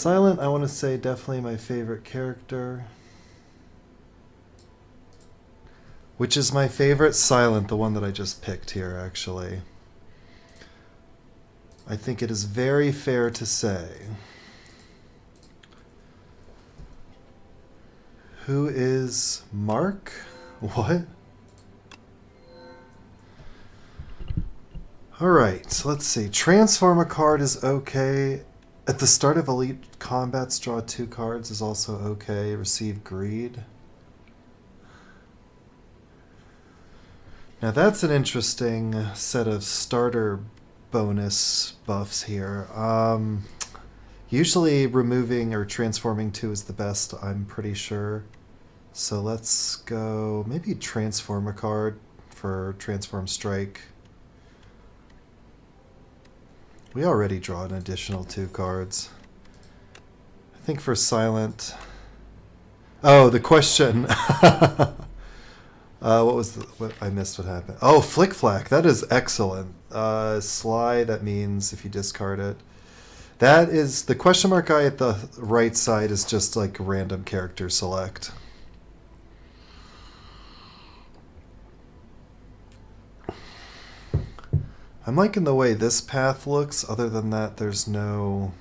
Silent, I want to say, definitely my favorite character. Which is my favorite Silent, the one that I just picked here, actually. I think it is very fair to say. Who is Mark? What? Alright, let's see. Transform a card is okay. At the start of Elite Combats, draw 2 cards is also okay. Receive Greed. Now that's an interesting set of starter bonus buffs here. Usually removing or transforming 2 is the best, I'm pretty sure. So let's go maybe transform a card for Transform Strike. We already draw an additional 2 cards. I think for Silent... Oh, the question. What was the... What, I missed what happened. Oh, Flick Flack. That is excellent. Sly, that means if you discard it. That is... The question mark guy at the right side is just like random character select. I'm liking the way this path looks. Other than that, there's no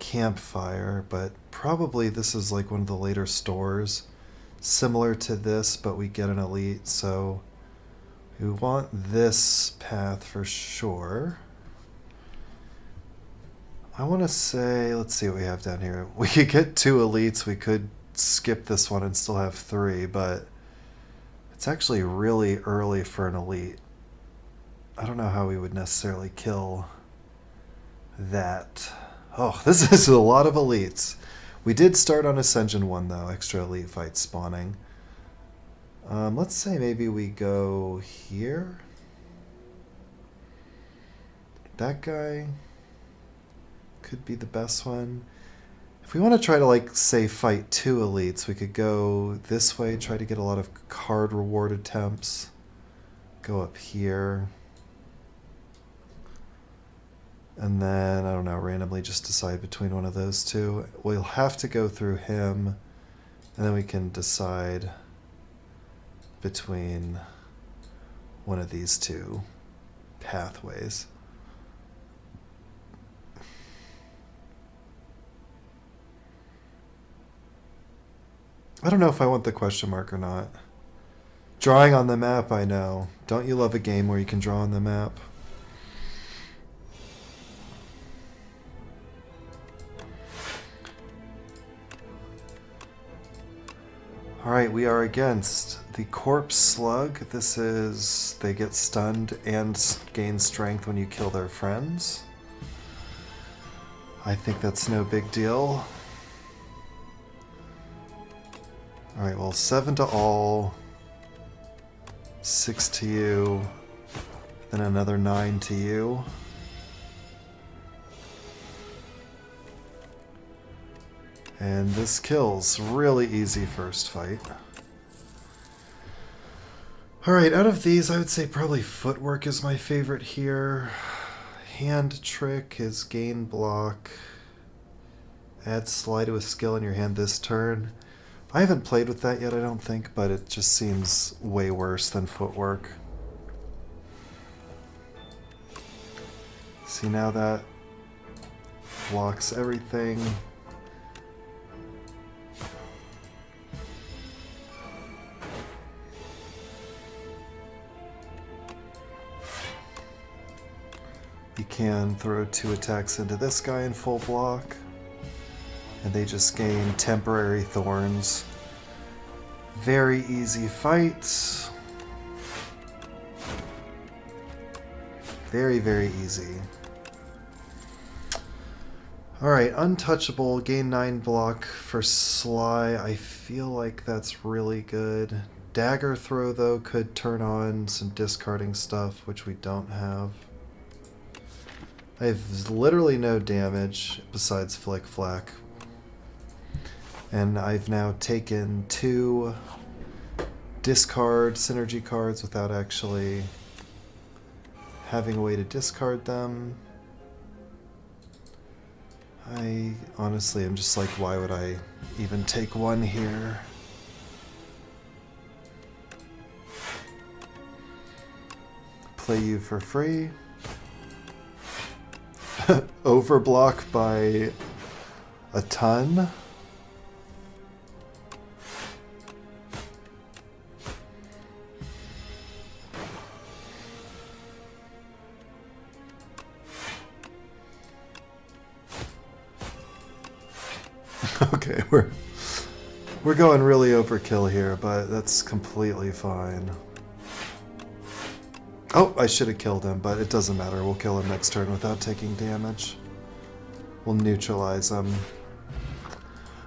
campfire, but probably this is like one of the later stores. Similar to this, but we get an elite, so we want this path for sure. I want to say, let's see what we have down here. We could get 2 elites. We could skip this one and still have 3, but it's actually really early for an elite. I don't know how we would necessarily kill that. Oh, this is a lot of elites. We did start on Ascension 1, though. Extra elite fights spawning. Let's say maybe we go here. That guy could be the best one. If we want to try to, like, say, fight 2 elites, we could go this way, try to get a lot of card reward attempts. Go up here. And then, I don't know, randomly just decide between one of those 2. We'll have to go through him, and then we can decide between one of these 2 pathways. I don't know if I want the question mark or not. Drawing on the map, I know. Don't you love a game where you can draw on the map? Alright, we are against the Corpse Slug. This is... they get stunned and gain strength when you kill their friends. I think that's no big deal. Alright, well, 7 to all. 6 to you. Then another 9 to you. And this kills. Really easy first fight. Alright, out of these, I would say probably Footwork is my favorite here. Hand Trick is gain block. Add Slide to a skill in your hand this turn. I haven't played with that yet, I don't think, but it just seems way worse than Footwork. See, now that blocks everything. You can throw 2 attacks into this guy in full block, and they just gain temporary thorns. Very easy fight. Very, very easy. Alright, Untouchable, gain 9 block for Sly. I feel like that's really good. Dagger Throw, though, could turn on some discarding stuff, which we don't have. I have literally no damage besides Flick Flack. And I've now taken 2 discard synergy cards without actually having a way to discard them. I honestly am just like, why would I even take one here? Play you for free. Overblock by a ton. Okay, we're going really overkill here, but that's completely fine. Oh, I should have killed him, but it doesn't matter. We'll kill him next turn without taking damage. We'll neutralize him.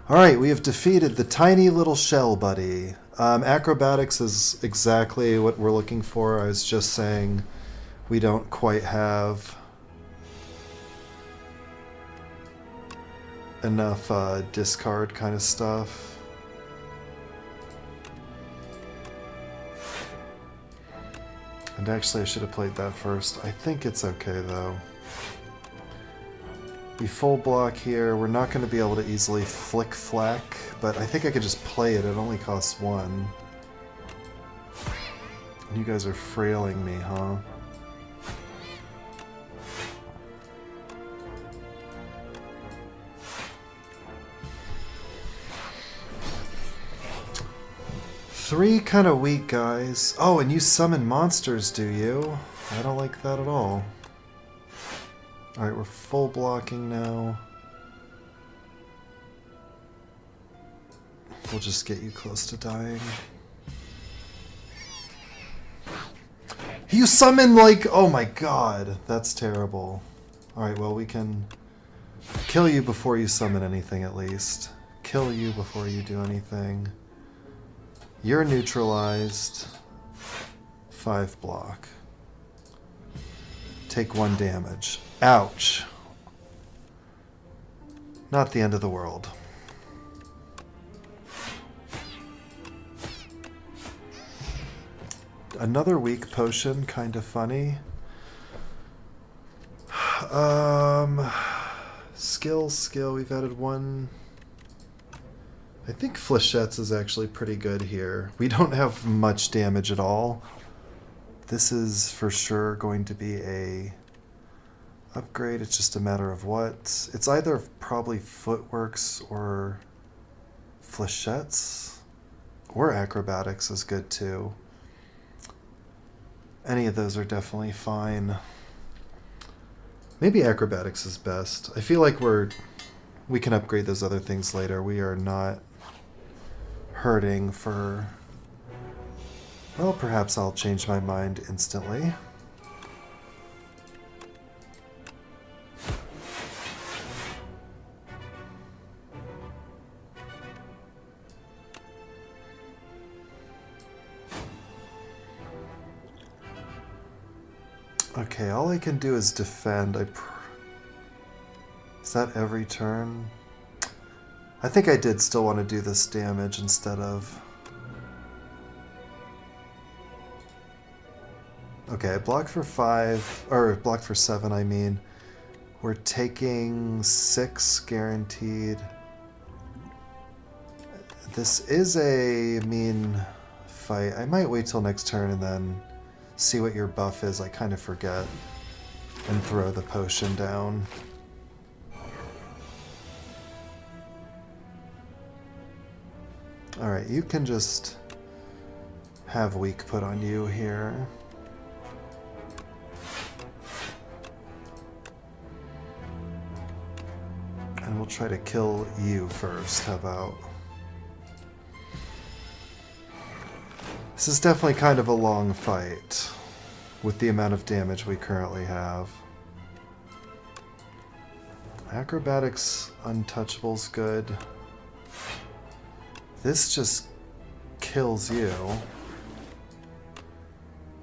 Alright, we have defeated the tiny little shell buddy. Acrobatics is exactly what we're looking for. I was just saying we don't quite have enough discard kind of stuff. And actually I should have played that first. I think it's okay though. We full block here. We're not going to be able to easily flick flack, but I think I could just play it. It only costs one. And you guys are frailing me, huh? Three kind of weak, guys. Oh, and you summon monsters, do you? I don't like that at all. Alright, we're full blocking now. We'll just get you close to dying. You summon like... Oh my god, that's terrible. Alright, well we can kill you before you summon anything at least. Kill you before you do anything. You're neutralized. 5 block. Take 1 damage. Ouch. Not the end of the world. Another weak potion, kind of funny. Skill, we've added 1. I think Fléchettes is actually pretty good here. We don't have much damage at all. This is for sure going to be a upgrade. It's just a matter of what. It's either probably Footworks or Fléchettes, or Acrobatics is good too. Any of those are definitely fine. Maybe Acrobatics is best. I feel like we can upgrade those other things later. We are not hurting for... Well, perhaps I'll change my mind instantly. Okay, all I can do is defend. Is that every turn? I think I did still want to do this damage instead of... Okay, block for 5, or block for 7, I mean. We're taking 6 guaranteed. This is a mean fight. I might wait till next turn and then see what your buff is. I kind of forget. And throw the potion down. Alright, you can just have weak put on you here. And we'll try to kill you first. How about? This is definitely kind of a long fight with the amount of damage we currently have. Acrobatics Untouchable's good. This just kills you.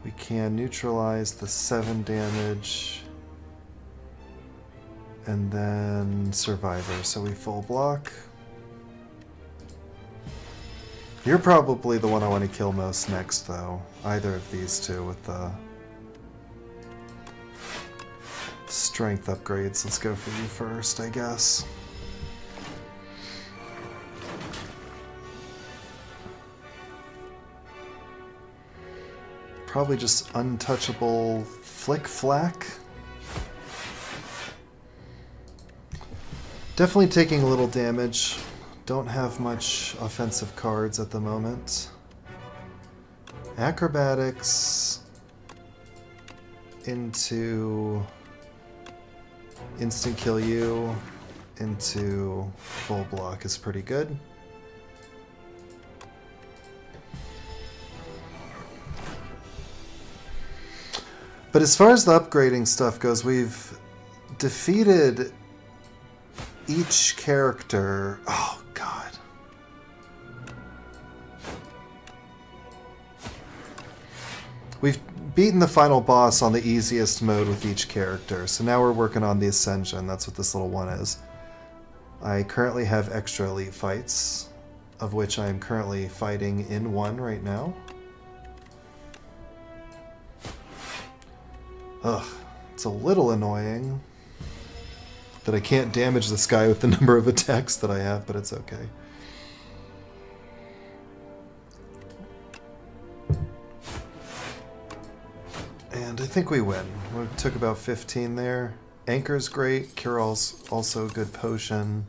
We can neutralize the 7 damage. And then Survivor, so we full block. You're probably the one I want to kill most next, though. Either of these two with the Strength upgrades. Let's go for you first, I guess. Probably just untouchable Flick Flack. Definitely taking a little damage. Don't have much offensive cards at the moment. Acrobatics into instant kill you into full block is pretty good. But as far as the upgrading stuff goes, we've defeated each character. Oh, God. We've beaten the final boss on the easiest mode with each character, so now we're working on the Ascension. That's what this little one is. I currently have extra elite fights, of which I am currently fighting in one right now. Ugh, it's a little annoying that I can't damage this guy with the number of attacks that I have, but it's okay. And I think we win. We took about 15 there. Anchor's great. Cure-All's also a good potion.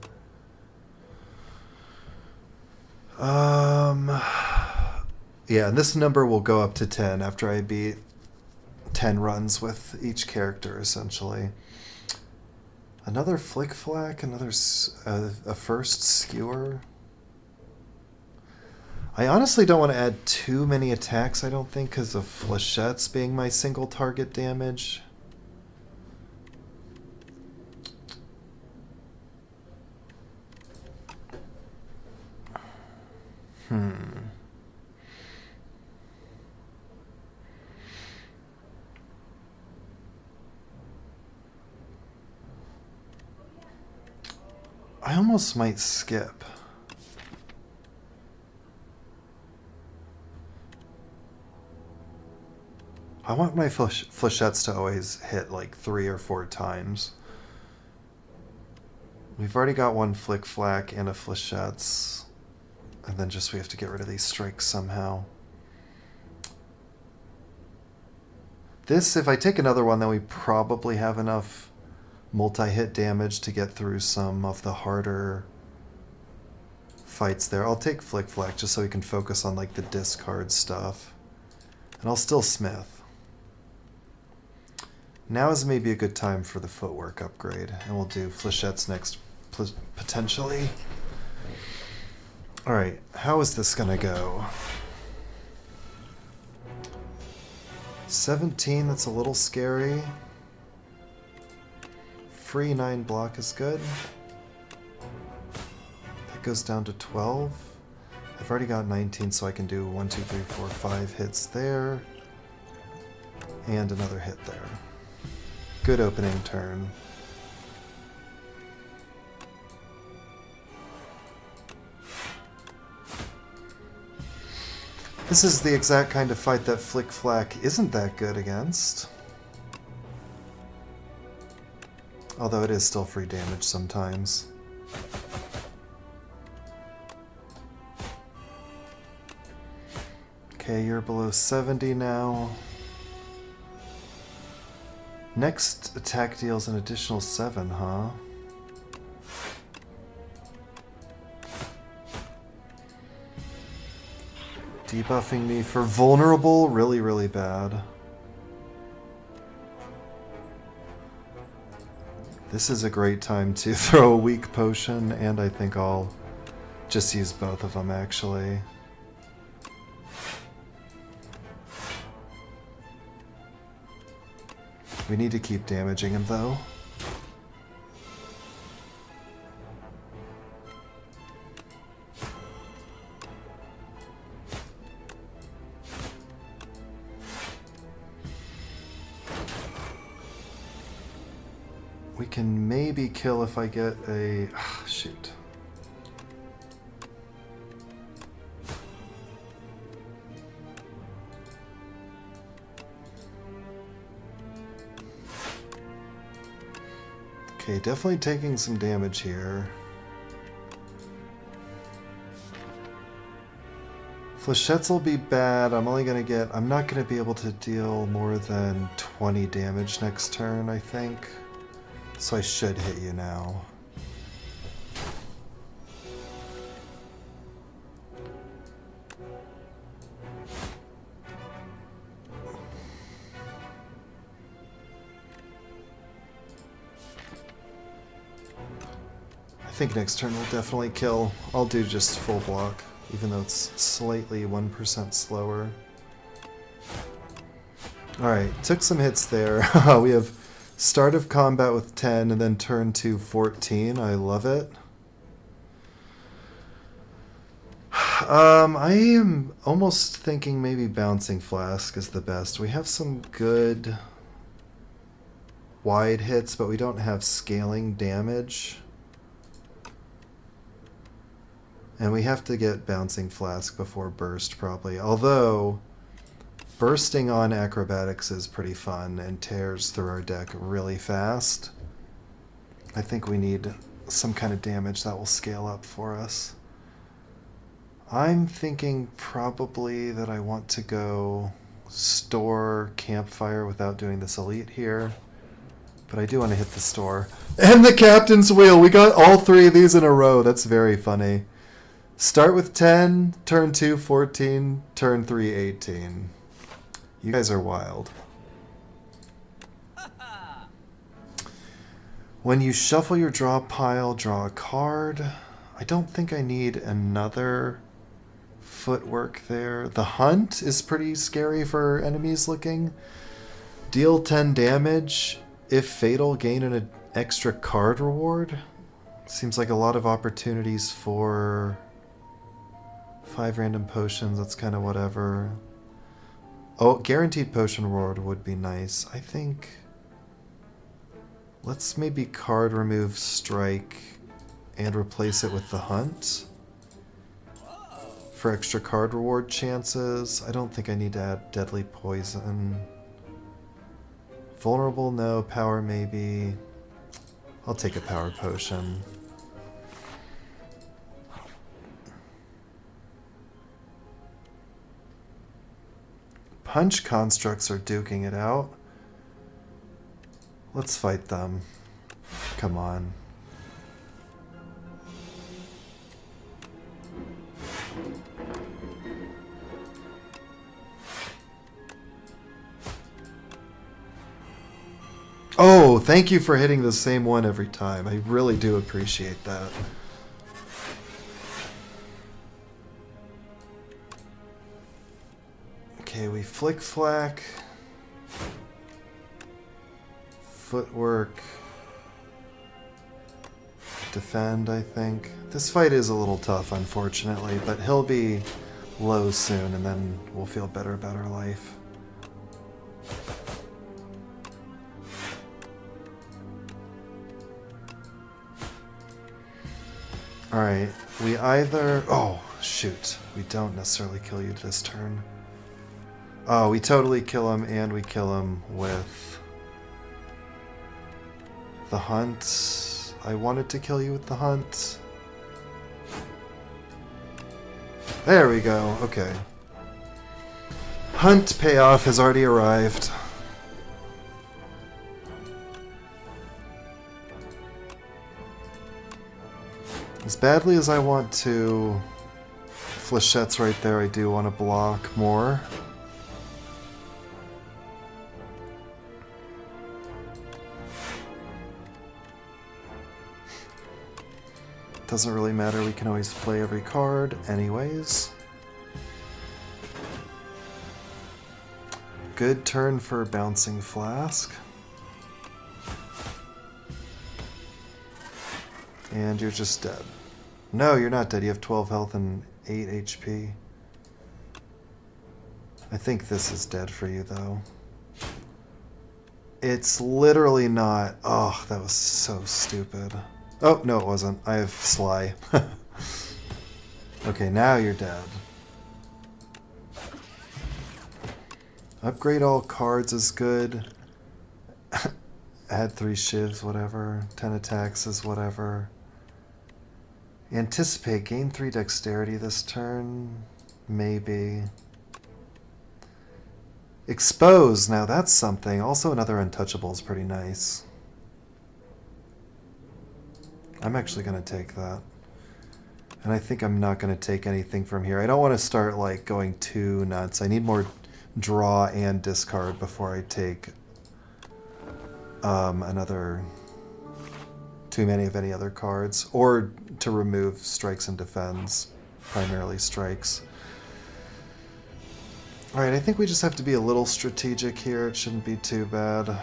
Yeah, and this number will go up to 10 after I beat 10 runs with each character, essentially. Another Flick Flack, another a first Skewer. I honestly don't want to add too many attacks, I don't think, because of Flechettes being my single target damage. I almost might skip. I want my Flechettes to always hit like 3 or 4 times. We've already got one Flick Flack and a Flechettes. And then just we have to get rid of these strikes somehow. This, if I take another one, then we probably have enough multi-hit damage to get through some of the harder fights there. I'll take Flick Flack just so we can focus on like the discard stuff. And I'll still Smith. Now is maybe a good time for the footwork upgrade, and we'll do Flechettes next, potentially. Alright, how is this gonna go? 17, that's a little scary. Free 9 block is good. That goes down to 12. I've already got 19, so I can do 1, 2, 3, 4, 5 hits there. And another hit there. Good opening turn. This is the exact kind of fight that Flick Flack isn't that good against. Although it is still free damage sometimes. Okay, you're below 70 now. Next attack deals an additional 7, huh? Debuffing me for vulnerable? Really, really bad. This is a great time to throw a weak potion, and I think I'll just use both of them, actually. We need to keep damaging him, though. We can maybe kill if I get a... shoot. Okay, definitely taking some damage here. Flechettes will be bad. I'm not gonna be able to deal more than 20 damage next turn, I think. So I should hit you now. I think next turn will definitely kill. I'll do just full block, even though it's slightly 1% slower. Alright, took some hits there. We have start of combat with 10 and then turn to 14. I love it. I am almost thinking maybe Bouncing Flask is the best. We have some good wide hits, but we don't have scaling damage. And we have to get Bouncing Flask before Burst, probably. Although, bursting on Acrobatics is pretty fun and tears through our deck really fast. I think we need some kind of damage that will scale up for us. I'm thinking probably that I want to go store Campfire without doing this Elite here. But I do want to hit the store. And the Captain's Wheel! We got all three of these in a row. That's very funny. Start with 10, turn 2, 14, turn 3, 18. You guys are wild. When you shuffle your draw pile, draw a card. I don't think I need another footwork there. The Hunt is pretty scary for enemies looking. Deal 10 damage. If fatal, gain an extra card reward. Seems like a lot of opportunities for 5 random potions. That's kind of whatever. Oh, guaranteed potion reward would be nice. I think let's maybe card remove Strike and replace it with the Hunt for extra card reward chances. I don't think I need to add Deadly Poison. Vulnerable, no. Power, maybe. I'll take a power potion. Punch constructs are duking it out. Let's fight them. Come on. Oh, thank you for hitting the same one every time. I really do appreciate that. Okay, we flick flack. Footwork. Defend, I think. This fight is a little tough, unfortunately, but he'll be low soon and then we'll feel better about our life. Alright, we either... Oh, shoot. We don't necessarily kill you this turn. Oh, we totally kill him, and we kill him with the Hunt. I wanted to kill you with the Hunt. There we go, okay. Hunt payoff has already arrived. As badly as I want to... Flechette's right there, I do want to block more. Doesn't really matter, we can always play every card anyways. Good turn for Bouncing Flask. And you're just dead. No, you're not dead. You have 12 health and 8 HP. I think this is dead for you, though. It's literally not. Oh, that was so stupid. Oh, no, it wasn't. I have Sly. Okay, now you're dead. Upgrade all cards is good. Add 3 shivs, whatever. 10 attacks is whatever. Anticipate, gain 3 dexterity this turn. Maybe. Expose, now that's something. Also another untouchable is pretty nice. I'm actually going to take that. And I think I'm not going to take anything from here. I don't want to start like going too nuts. I need more draw and discard before I take another too many of any other cards, or to remove strikes and defends, primarily strikes. Alright, I think we just have to be a little strategic here. It shouldn't be too bad.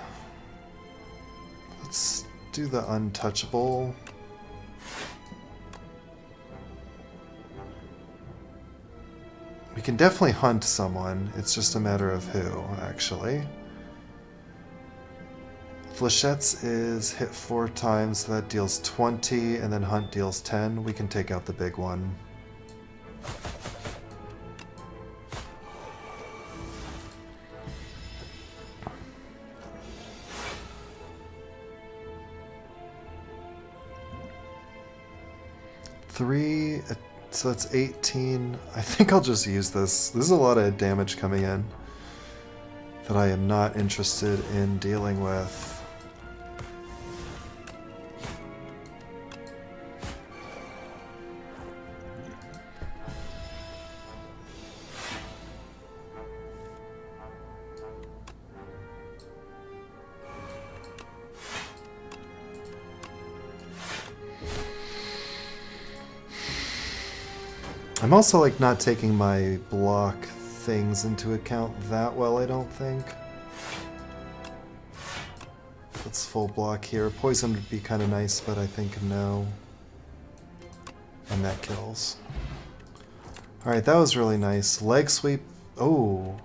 Let's do the untouchable. We can definitely hunt someone. It's just a matter of who, actually. Flechettes is hit 4 times, so that deals 20, and then Hunt deals 10. We can take out the big one. Three, so that's 18. I think I'll just use this. There's a lot of damage coming in that I am not interested in dealing with. I'm also like not taking my block things into account that well, I don't think. Let's full block here. Poison would be kind of nice, but I think no. And that kills. Alright, that was really nice. Leg sweep. Oh.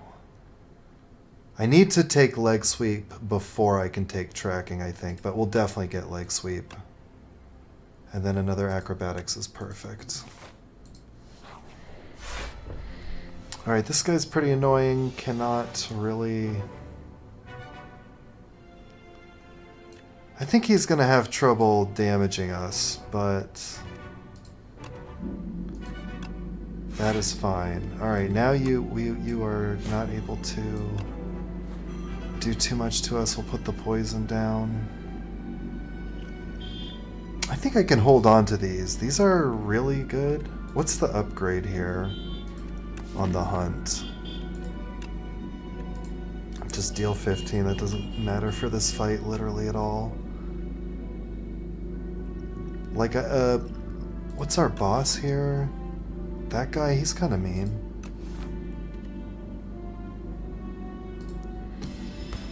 I need to take leg sweep before I can take tracking, I think, but we'll definitely get leg sweep. And then another acrobatics is perfect. Alright, this guy's pretty annoying, cannot really... I think he's gonna have trouble damaging us, but... that is fine. Alright, now you are not able to do too much to us. We'll put the poison down. I think I can hold on to these. These are really good. What's the upgrade here? On the hunt. Just deal 15, that doesn't matter for this fight literally at all. Like, what's our boss here? That guy, he's kind of mean.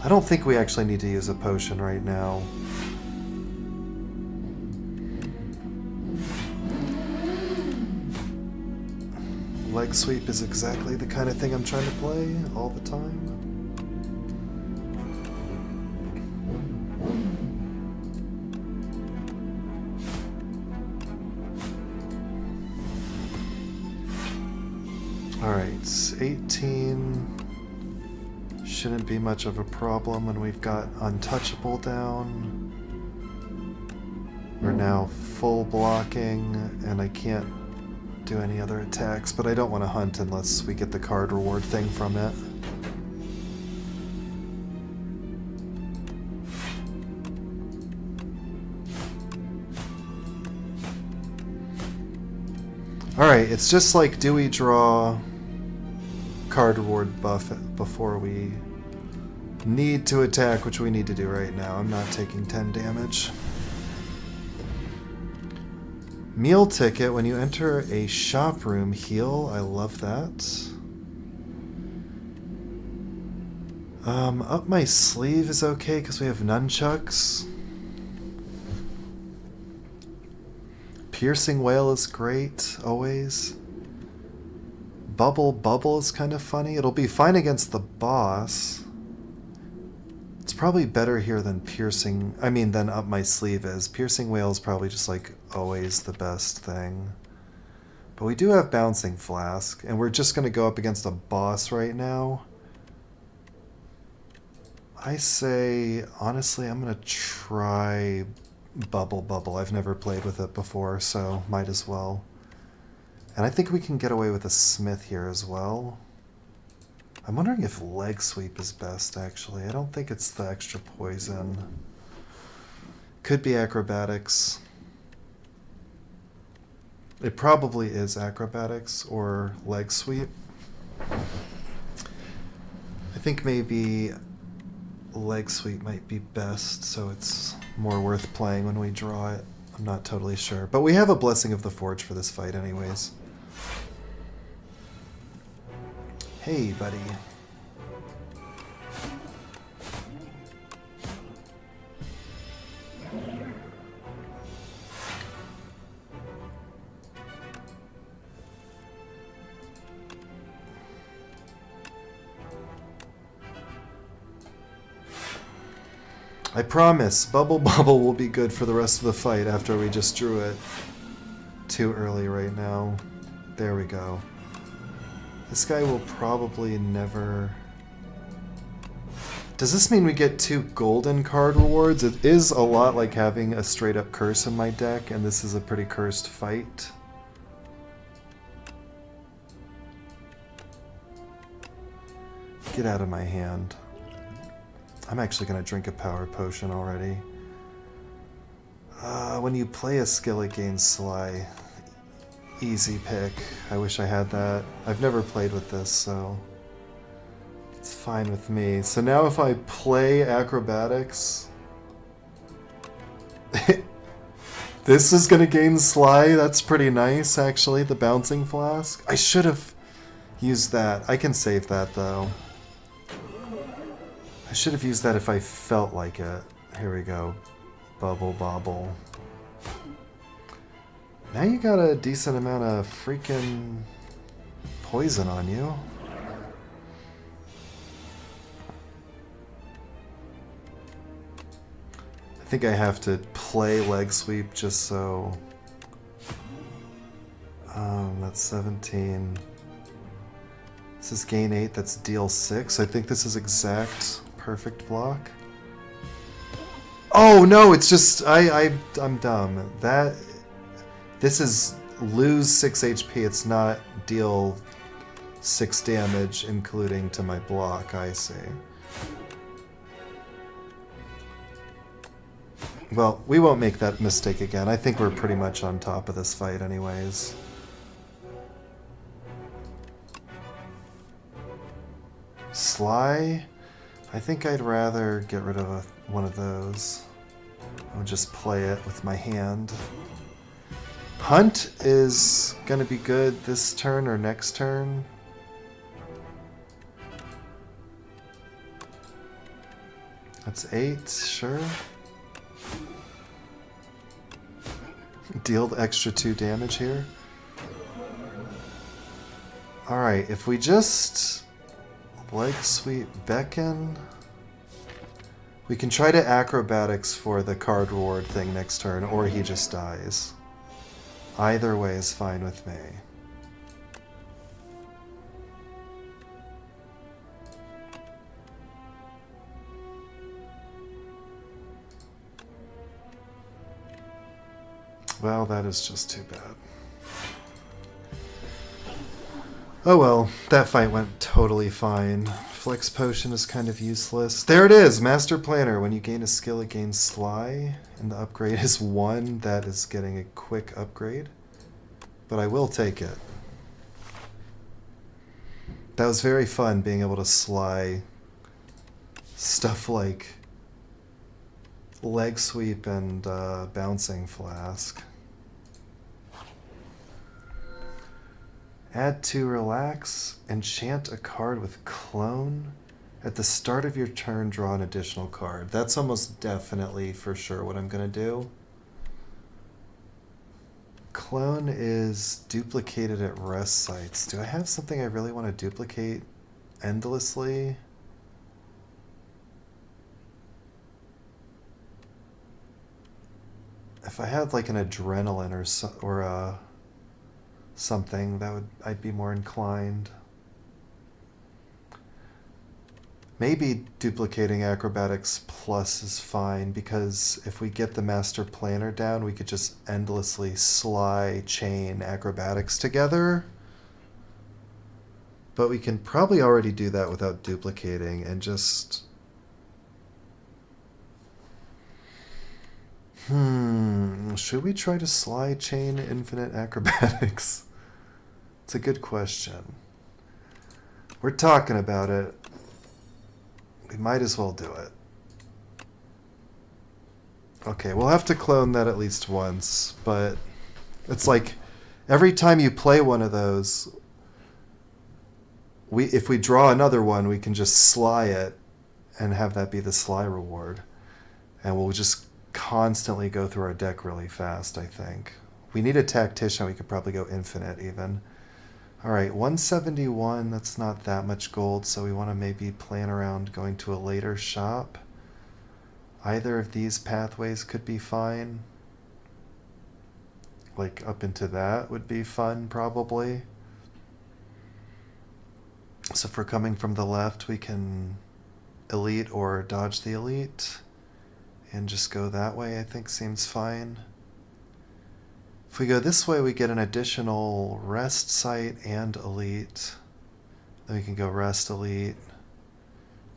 I don't think we actually need to use a potion right now. Leg sweep is exactly the kind of thing I'm trying to play all the time. Alright, 18 shouldn't be much of a problem when we've got untouchable down. We're now full blocking, and I can't do any other attacks, but I don't want to hunt unless we get the card reward thing from it. Alright, it's just like, do we draw card reward buff before we need to attack, which we need to do right now. I'm not taking 10 damage. Meal ticket, when you enter a shop room, heal. I love that. Up my sleeve is okay because we have nunchucks. Piercing Wail is great, always. Bubble is kind of funny. It'll be fine against the boss. It's probably better here than than Up My Sleeve is. Piercing Wail is probably just like always the best thing. But we do have Bouncing Flask, and we're just going to go up against a boss right now. I say, honestly, I'm going to try Bubble Bubble. I've never played with it before, so might as well. And I think we can get away with a Smith here as well. I'm wondering if Leg Sweep is best, actually. I don't think it's the extra poison. Could be Acrobatics. It probably is Acrobatics or Leg Sweep. I think maybe Leg Sweep might be best, so it's more worth playing when we draw it. I'm not totally sure. But we have a Blessing of the Forge for this fight anyways. Hey, buddy. I promise, Bubble Bubble will be good for the rest of the fight after we just drew it. Too early right now. There we go. This guy will probably never... Does this mean we get 2 golden card rewards? It is a lot like having a straight up curse in my deck, and this is a pretty cursed fight. Get out of my hand. I'm actually going to drink a power potion already. When you play a skill, it gains Sly. Easy pick. I wish I had that. I've never played with this, so it's fine with me. So now if I play Acrobatics... This is going to gain Sly. That's pretty nice, actually, the Bouncing Flask. I should have used that. I can save that, though. I should have used that if I felt like it. Here we go. Bubble Bobble. Now you got a decent amount of freaking poison on you. I think I have to play Leg Sweep just so... that's 17. This is gain 8, that's deal 6. I think this is exact perfect block. Oh no, it's just I'm dumb. This is lose 6 HP. It's not deal 6 damage, including to my block. I see. Well, we won't make that mistake again. I think we're pretty much on top of this fight anyways. Sly? I think I'd rather get rid of one of those. I'll just play it with my hand. Hunt is gonna be good this turn or next turn. That's 8, sure. Deal the extra 2 damage here. Alright, if we just Leg Sweep Beckon, we can try to Acrobatics for the card reward thing next turn, or he just dies. Either way is fine with me. Well, that is just too bad. Oh well, that fight went totally fine. Flex Potion is kind of useless. There it is! Master Planner. When you gain a skill, it gains Sly, and the upgrade is 1. That is getting a quick upgrade. But I will take it. That was very fun, being able to Sly stuff like Leg Sweep and Bouncing Flask. Add to Relax. Enchant a card with Clone. At the start of your turn, draw an additional card. That's almost definitely for sure what I'm going to do. Clone is duplicated at rest sites. Do I have something I really want to duplicate endlessly? If I had like an Adrenaline or a something, I'd be more inclined. Maybe duplicating acrobatics plus is fine, because if we get the master planner down, we could just endlessly sly chain acrobatics together. But we can probably already do that without duplicating and just... should we try to sly chain infinite acrobatics? It's a good question. We're talking about it. We might as well do it. Okay, we'll have to clone that at least once, but it's like every time you play one of those, if we draw another one, we can just sly it and have that be the sly reward. And we'll just constantly go through our deck really fast, I think. We need a tactician. We could probably go infinite even. All right, 171, that's not that much gold, so we want to maybe plan around going to a later shop. Either of these pathways could be fine. Like up into that would be fun, probably. So if we're coming from the left, we can elite or dodge the elite and just go that way, I think seems fine. If we go this way, we get an additional rest site and elite. Then we can go rest elite.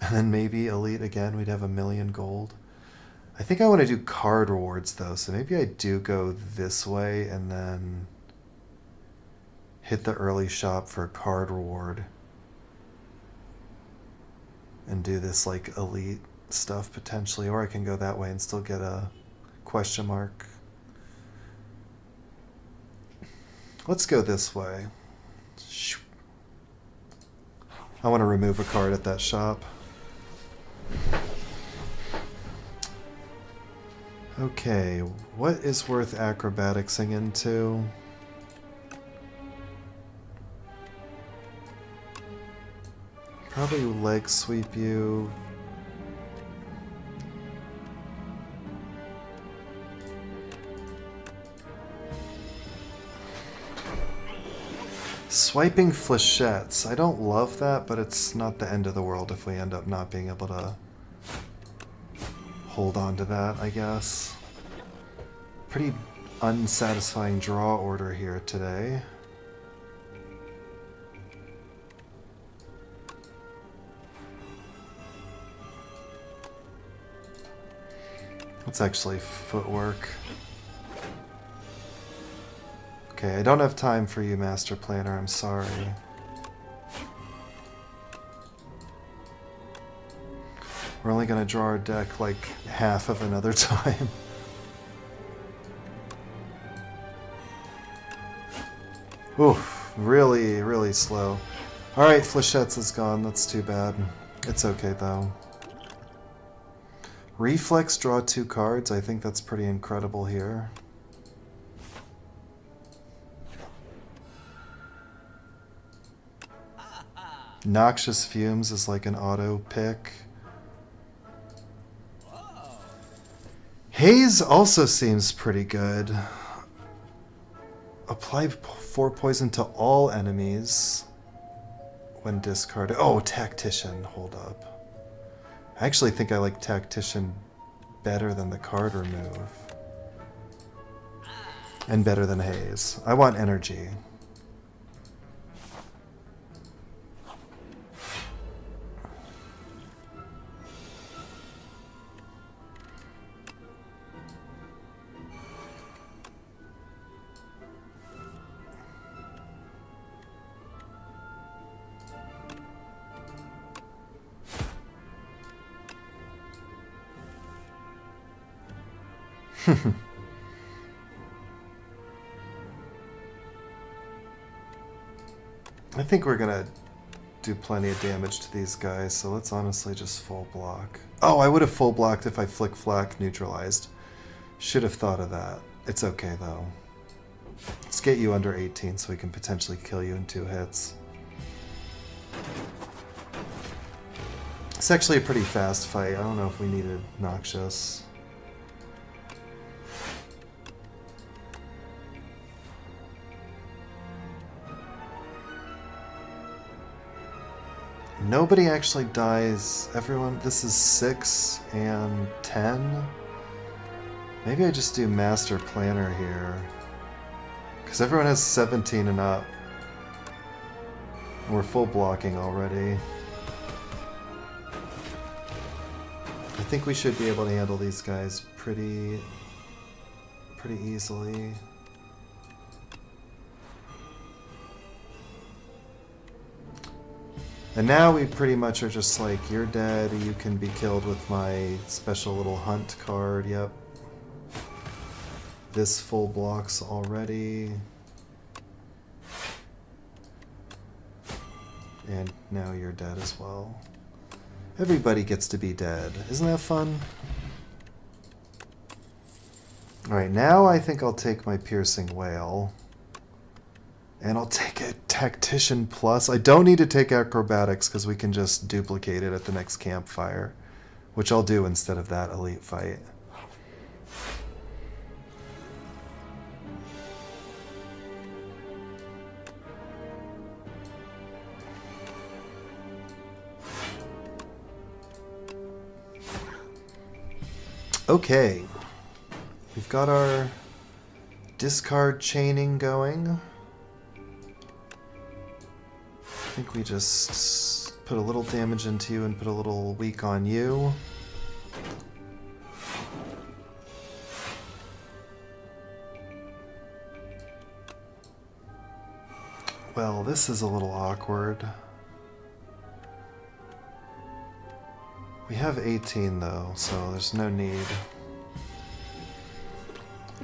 And then maybe elite again, we'd have 1,000,000 gold. I think I want to do card rewards though, so maybe I do go this way and then hit the early shop for a card reward. And do this like elite stuff potentially, or I can go that way and still get a question mark. Let's go this way. I want to remove a card at that shop. Okay, what is worth acrobaticsing into? Probably leg sweep you. Swiping flechettes. I don't love that, but it's not the end of the world if we end up not being able to hold on to that, I guess. Pretty unsatisfying draw order here today. It's actually footwork. Okay, I don't have time for you, Master Planner, I'm sorry. We're only gonna draw our deck like half of another time. Oof, really, really slow. Alright, Flechettes is gone, that's too bad. It's okay though. Reflex, draw 2 cards, I think that's pretty incredible here. Noxious Fumes is like an auto pick. Haze also seems pretty good. Apply 4 poison to all enemies when discarded. Oh, Tactician, hold up. I actually think I like Tactician better than the card remove. And better than Haze. I want energy. I think we're gonna do plenty of damage to these guys, so let's honestly just full block. Oh, I would have full blocked if I flick flack neutralized. Should have thought of that. It's okay though. Let's get you under 18 so we can potentially kill you in 2 hits. It's actually a pretty fast fight. I don't know if we needed Noxious. nobody actually dies. Everyone, this is 6 and 10. Maybe I just do Master Planner here. Because everyone has 17 and up. And we're full blocking already. I think we should be able to handle these guys pretty easily. And now we pretty much are just like, you're dead, you can be killed with my special little hunt card, yep. This full blocks already. And now you're dead as well. Everybody gets to be dead. Isn't that fun? Alright, now I think I'll take my Piercing Whale. And I'll take a Tactician Plus. I don't need to take Acrobatics because we can just duplicate it at the next campfire. Which I'll do instead of that elite fight. Okay. We've got our discard chaining going. I think we just put a little damage into you and put a little weak on you. Well, this is a little awkward. We have 18 though, so there's no need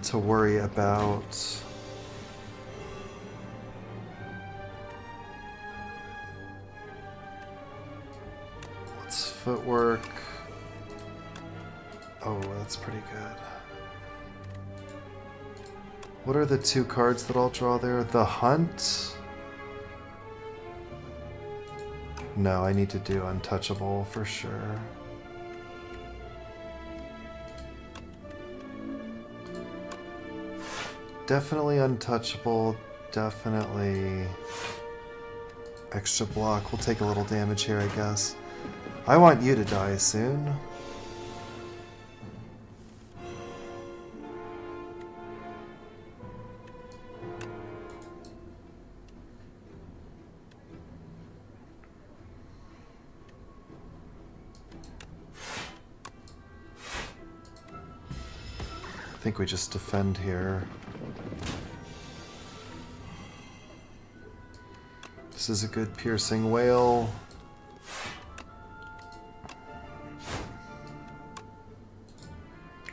to worry about footwork. Oh, that's pretty good. What are the 2 cards that I'll draw there? The Hunt? No, I need to do Untouchable for sure. Definitely Untouchable, definitely extra block. We'll take a little damage here, I guess. I want you to die soon. I think we just defend here. This is a good Piercing Whale.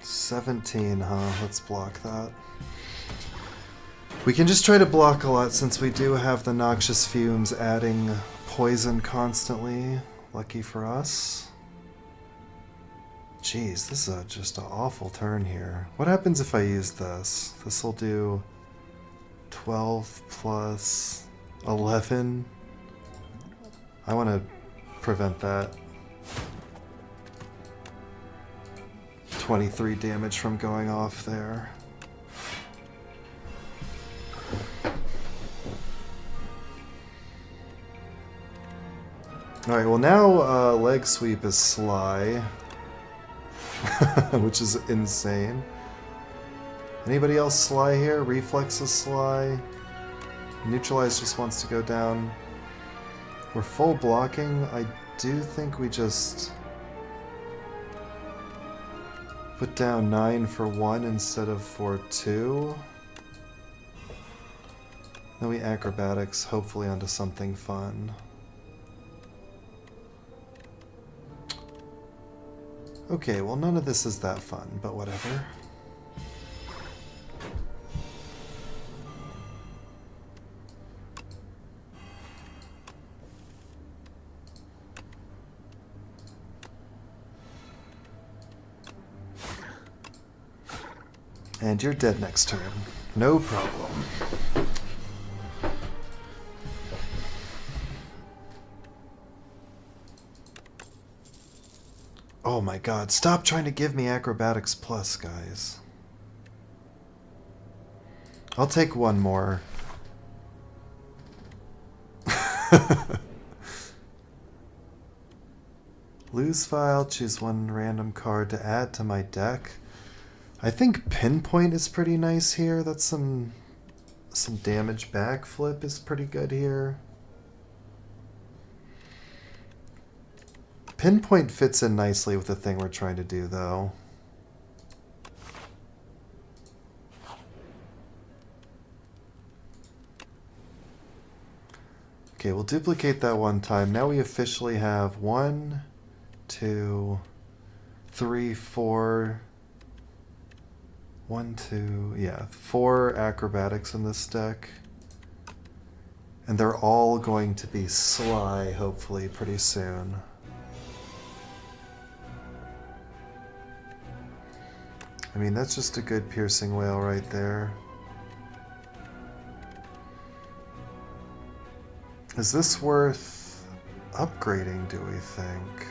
$17, huh? Let's block that. We can just try to block a lot since we do have the Noxious Fumes adding poison constantly. Lucky for us. Jeez, this is just an awful turn here. What happens if I use this? This will do 12 plus 11. I want to prevent that. 23 damage from going off there. Alright, well now Leg Sweep is Sly. Which is insane. Anybody else Sly here? Reflex is Sly. Neutralize just wants to go down. We're full blocking. I do think we just put down 9 for 1 instead of for 2. Then we Acrobatics, hopefully onto something fun. Okay, well none of this is that fun, but whatever. And you're dead next turn. No problem. Oh my god, stop trying to give me Acrobatics Plus, guys. I'll take one more. Lose file, choose one random card to add to my deck. I think Pinpoint is pretty nice here. That's some damage backflip is pretty good here. Pinpoint fits in nicely with the thing we're trying to do, though. Okay, we'll duplicate that one time. Now we officially have 1, 2, 3, 4... 1, 2, yeah, 4 acrobatics in this deck. And they're all going to be Sly, hopefully, pretty soon. I mean, that's just a good piercing wail right there. Is this worth upgrading, do we think?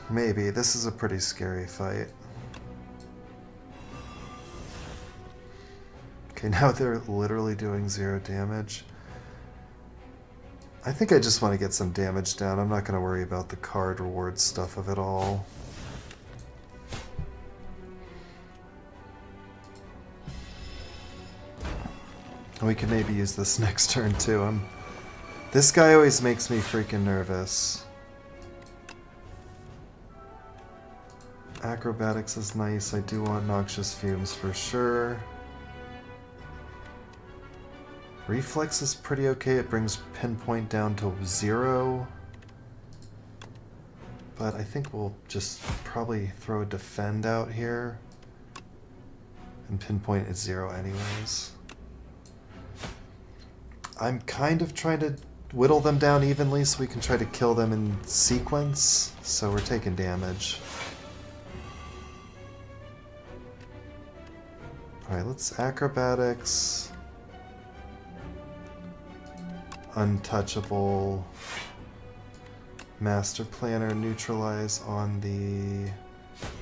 Maybe. This is a pretty scary fight. Okay, now they're literally doing 0 damage. I think I just want to get some damage down. I'm not going to worry about the card reward stuff of it all. We can maybe use this next turn too. This guy always makes me freaking nervous. Acrobatics is nice. I do want Noxious Fumes for sure. Reflex is pretty okay. It brings Pinpoint down to 0. But I think we'll just probably throw a Defend out here. And Pinpoint is 0 anyways. I'm kind of trying to whittle them down evenly so we can try to kill them in sequence. So we're taking damage. Alright, let's Acrobatics. Untouchable. Master Planner, neutralize on the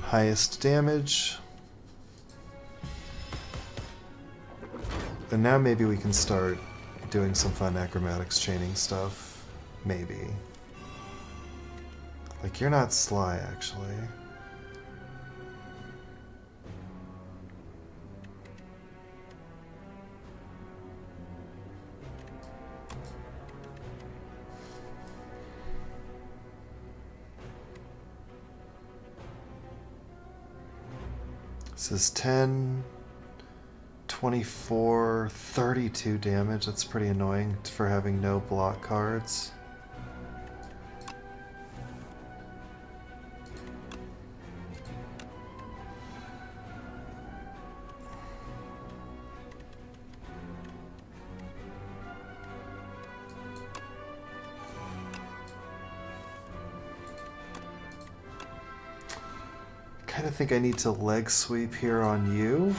highest damage. And now maybe we can start doing some fun acrobatics chaining stuff. Maybe. Like, you're not Sly, actually. This is 10, 24, 32 damage. That's pretty annoying for having no block cards. I think I need to leg sweep here on you.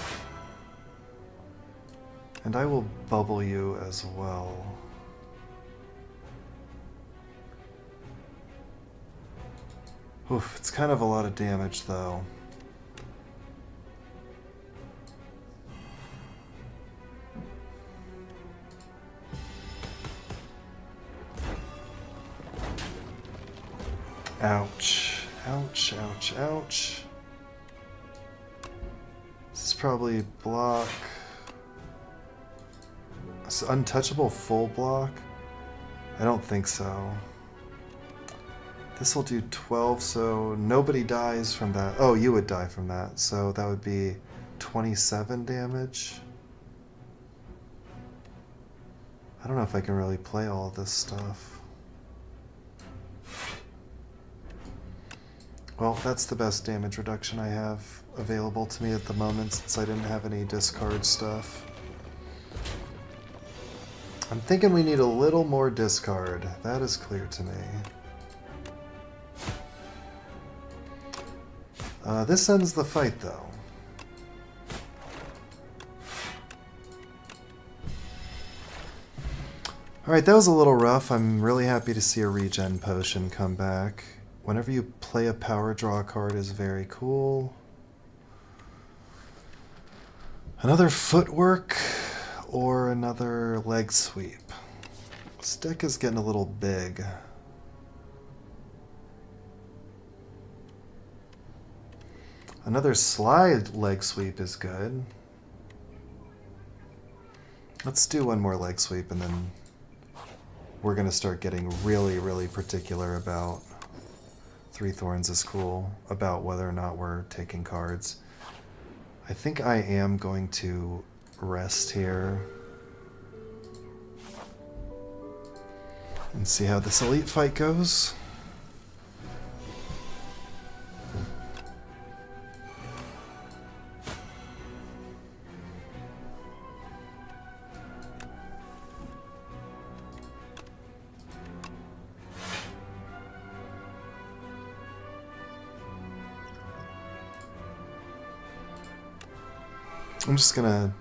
And I will bubble you as well. Oof, it's kind of a lot of damage though. Ouch. Ouch, ouch, ouch. This is probably block. It's untouchable full block? I don't think so. This will do 12, so nobody dies from that. Oh, you would die from that, so that would be 27 damage. I don't know if I can really play all this stuff. Well, that's the best damage reduction I have available to me at the moment since I didn't have any discard stuff. I'm thinking we need a little more discard. That is clear to me. This ends the fight, though. Alright, that was a little rough. I'm really happy to see a regen potion come back. Whenever you play a power draw card is very cool. Another footwork or another leg sweep. This deck is getting a little big. Another slide leg sweep is good. Let's do one more leg sweep and then we're going to start getting really, really particular about Three Thorns is cool, about whether or not we're taking cards. I think I am going to rest here and see how this elite fight goes. I'm just gonna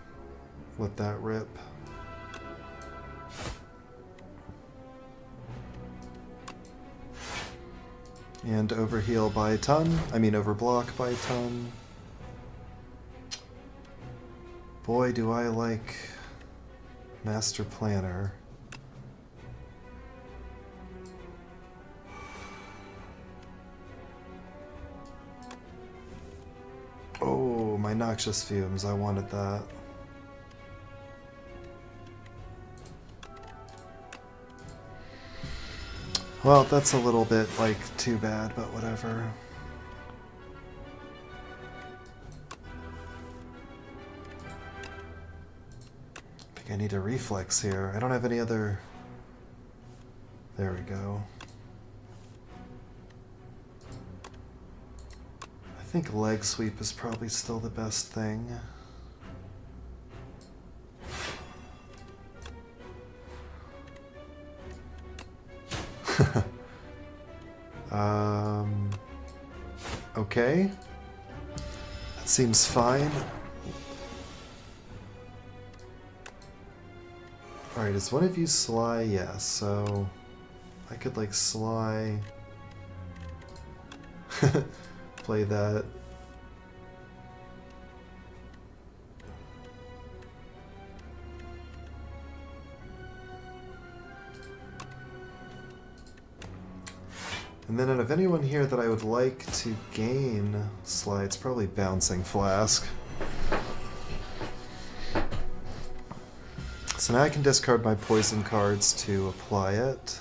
let that rip. And overheal by a ton. I mean overblock by a ton. Boy, do I like Master Planner. Oh, my Noxious Fumes. I wanted that. Well, that's a little bit, like, too bad, but whatever. I think I need a reflex here. I don't have any other... There we go. I think leg sweep is probably still the best thing. Okay. That seems fine. Alright, is one of you Sly? Yeah, so I could like Sly play that. And then out of anyone here that I would like to gain Sly, it's probably Bouncing Flask. So now I can discard my poison cards to apply it.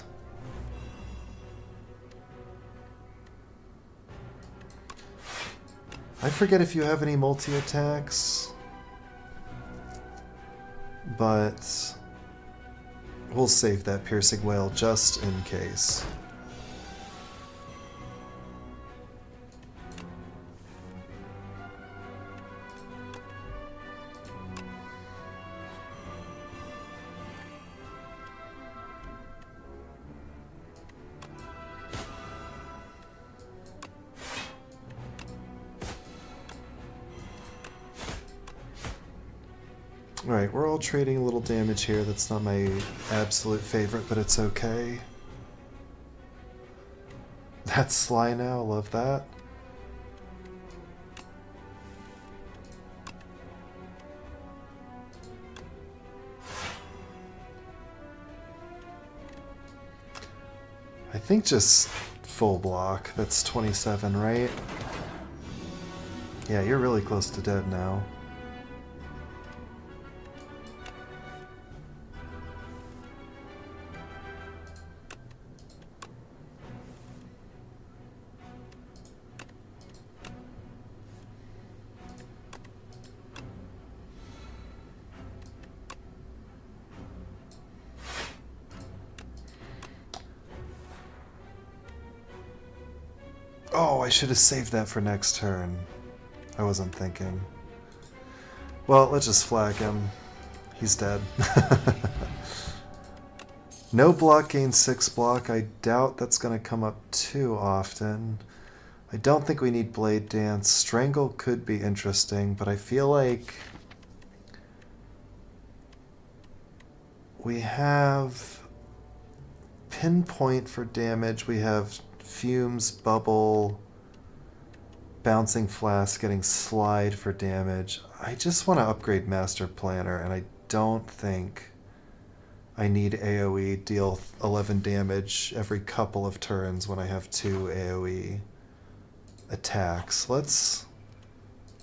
I forget if you have any multi-attacks, but we'll save that Piercing Wail just in case. Alright, we're all trading a little damage here. That's not my absolute favorite, but it's okay. That's Sly now, love that. I think just full block. That's 27, right? Yeah, you're really close to dead now. Oh, I should have saved that for next turn. I wasn't thinking. Well, let's just flag him. He's dead. No block gains 6 block. I doubt that's going to come up too often. I don't think we need Blade Dance. Strangle could be interesting, but I feel like we have Pinpoint for damage. We have Fumes, Bubble, Bouncing Flask, getting Slide for damage. I just want to upgrade Master Planner, and I don't think I need AoE, deal 11 damage every couple of turns when I have 2 AoE attacks. Let's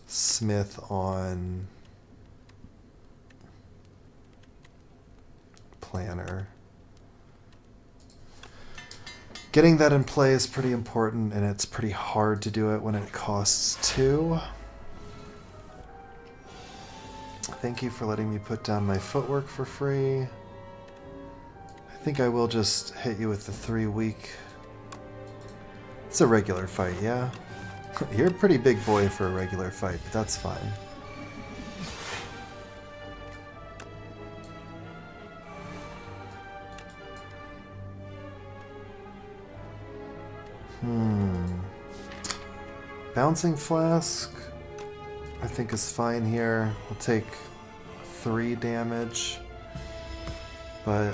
smith on Planner. Getting that in play is pretty important, and it's pretty hard to do it when it costs 2. Thank you for letting me put down my footwork for free. I think I will just hit you with the 3 weak. It's a regular fight, yeah? You're a pretty big boy for a regular fight, but that's fine. Bouncing Flask, I think is fine here. We'll take 3 damage, but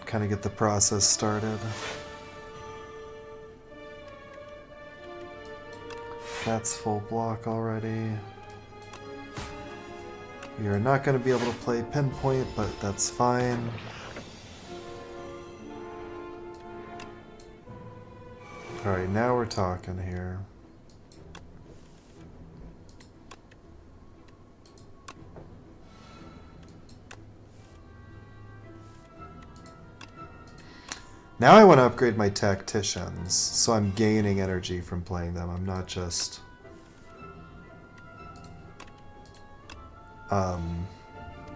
kind of get the process started. That's full block already. You're not going to be able to play Pinpoint, but that's fine. Alright, now we're talking here. Now I want to upgrade my tacticians, so I'm gaining energy from playing them. I'm not just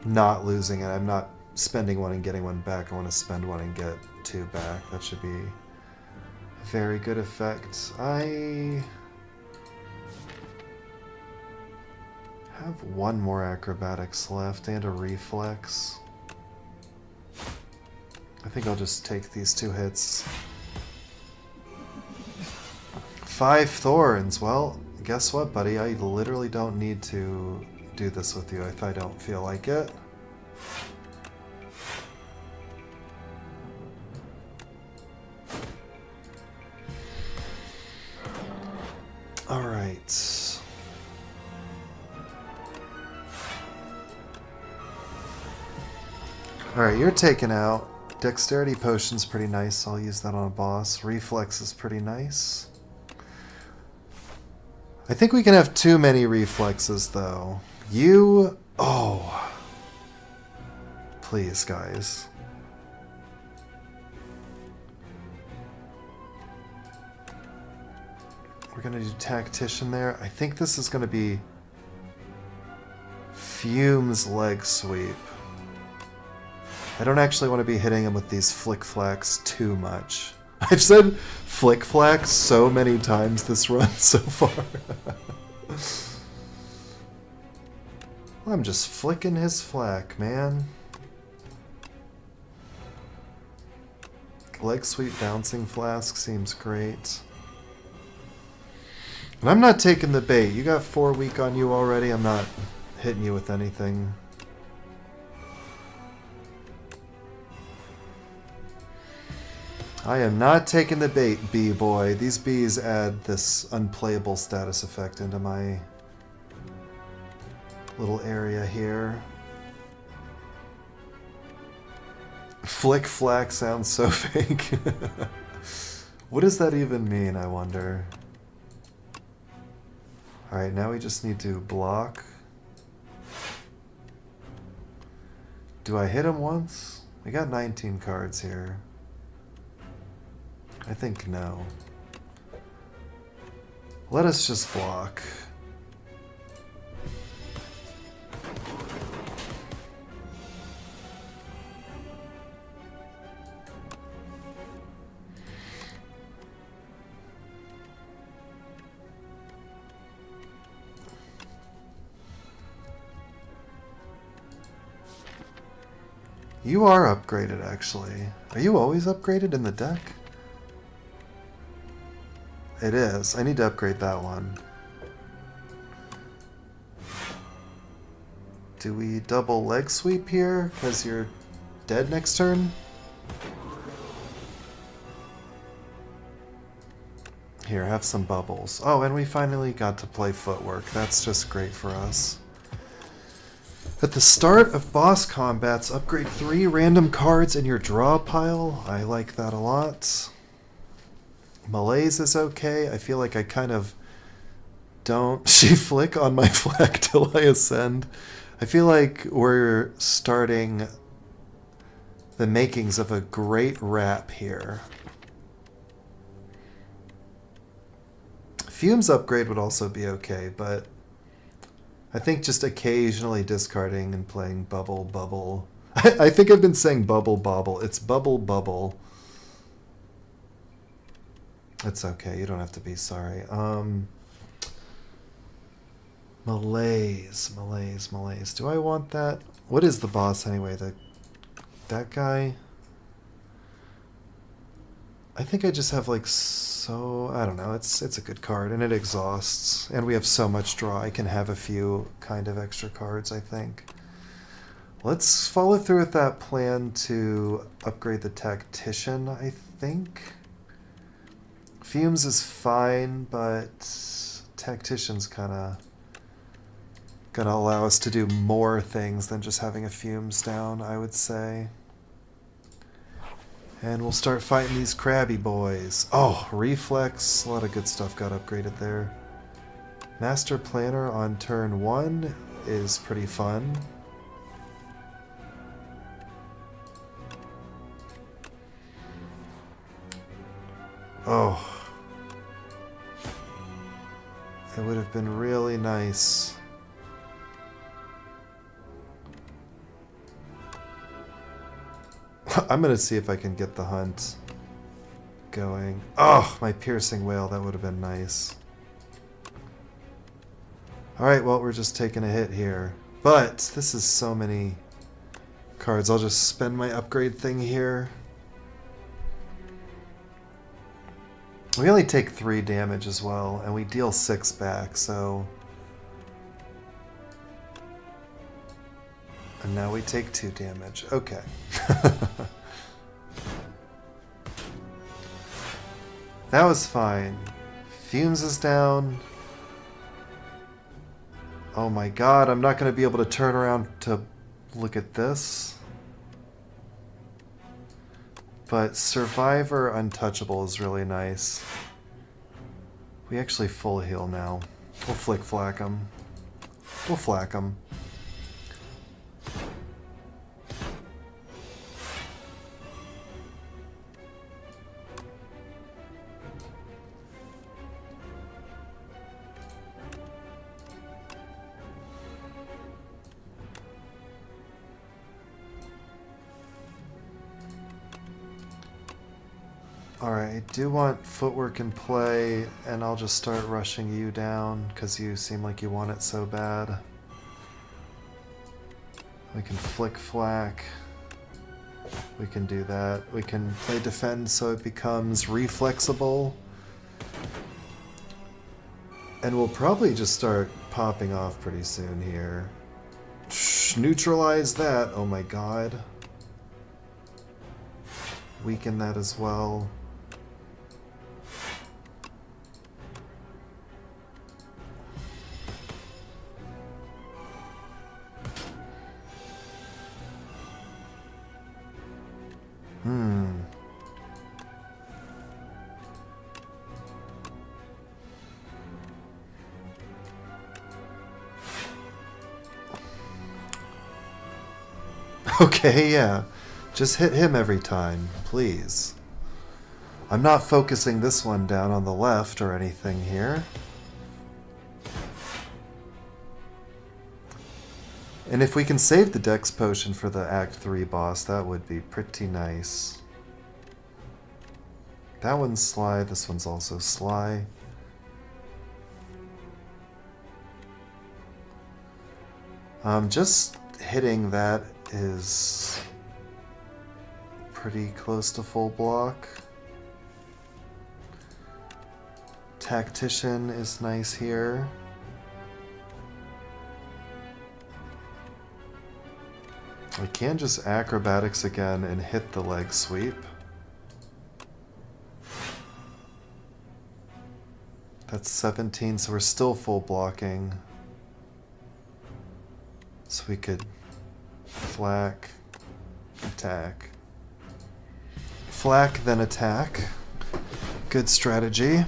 not losing it. I'm not spending 1 and getting 1 back. I want to spend 1 and get 2 back. That should be a very good effect. I have 1 more acrobatics left and a reflex. I think I'll just take these 2 hits. 5 thorns. Well, guess what, buddy? I literally don't need to do this with you if I don't feel like it. Alright. Alright, you're taken out. Dexterity Potion's pretty nice. I'll use that on a boss. Reflex is pretty nice. I think we can have too many reflexes, though. You... Oh. Please, guys. We're going to do Tactician there. I think this is going to be Fume's Leg Sweep. I don't actually want to be hitting him with these flick-flacks too much. I've said flick-flacks so many times this run so far. I'm just flicking his flack, man. Leg Sweep Bouncing Flask seems great. And I'm not taking the bait. You got 4 weak on you already. I'm not hitting you with anything. I am not taking the bait, B-boy. These bees add this unplayable status effect into my little area here. Flick flack sounds so fake. What does that even mean, I wonder? Alright, now we just need to block. Do I hit him once? We got 19 cards here. I think no. Let us just block. You are upgraded, actually. Are you always upgraded in the deck? It is. I need to upgrade that one. Do we double leg sweep here? Because you're dead next turn? Here, have some bubbles. Oh, and we finally got to play footwork. That's just great for us. At the start of boss combats, upgrade 3 random cards in your draw pile. I like that a lot. Malaise is okay. I feel like I kind of don't flick on my flag till I ascend. I feel like we're starting the makings of a great rap here. Fumes upgrade would also be okay, but I think just occasionally discarding and playing Bubble Bubble. I think I've been saying Bubble Bobble. It's Bubble Bubble. It's okay. You don't have to be sorry. Malaise. Do I want that? What is the boss anyway? That guy? I think I just have like I don't know. It's a good card and it exhausts. And we have so much draw. I can have a few kind of extra cards, I think. Let's follow through with that plan to upgrade the Tactician, I think. Fumes is fine, but Tactician's kind of gonna allow us to do more things than just having a Fumes down, I would say. And we'll start fighting these crabby boys. Oh, Reflex. A lot of good stuff got upgraded there. Master Planner on turn 1 is pretty fun. Oh. It would have been really nice. I'm going to see if I can get the hunt going. Oh, my piercing wail. That would have been nice. Alright, well, we're just taking a hit here. But this is so many cards. I'll just spend my upgrade thing here. We only take 3 damage as well, and we deal 6 back, so... And now we take 2 damage. Okay. That was fine. Fumes is down. Oh my god, I'm not going to be able to turn around to look at this. But Survivor Untouchable is really nice. We actually full heal now. We'll flick-flack him. We'll flack him. Alright, I do want footwork in play, and I'll just start rushing you down, because you seem like you want it so bad. We can flick-flack. We can do that. We can play defend so it becomes reflexible. And we'll probably just start popping off pretty soon here. Shh, neutralize that! Oh my god. Weaken that as well. Okay, yeah. Just hit him every time, please. I'm not focusing this one down on the left or anything here. And if we can save the Dex Potion for the Act 3 boss, that would be pretty nice. That one's sly, this one's also sly. Just hitting that is pretty close to full block. Tactician is nice here. I can just acrobatics again and hit the leg sweep. That's 17, so we're still full blocking. So we could flak, attack. Flak, then attack. Good strategy.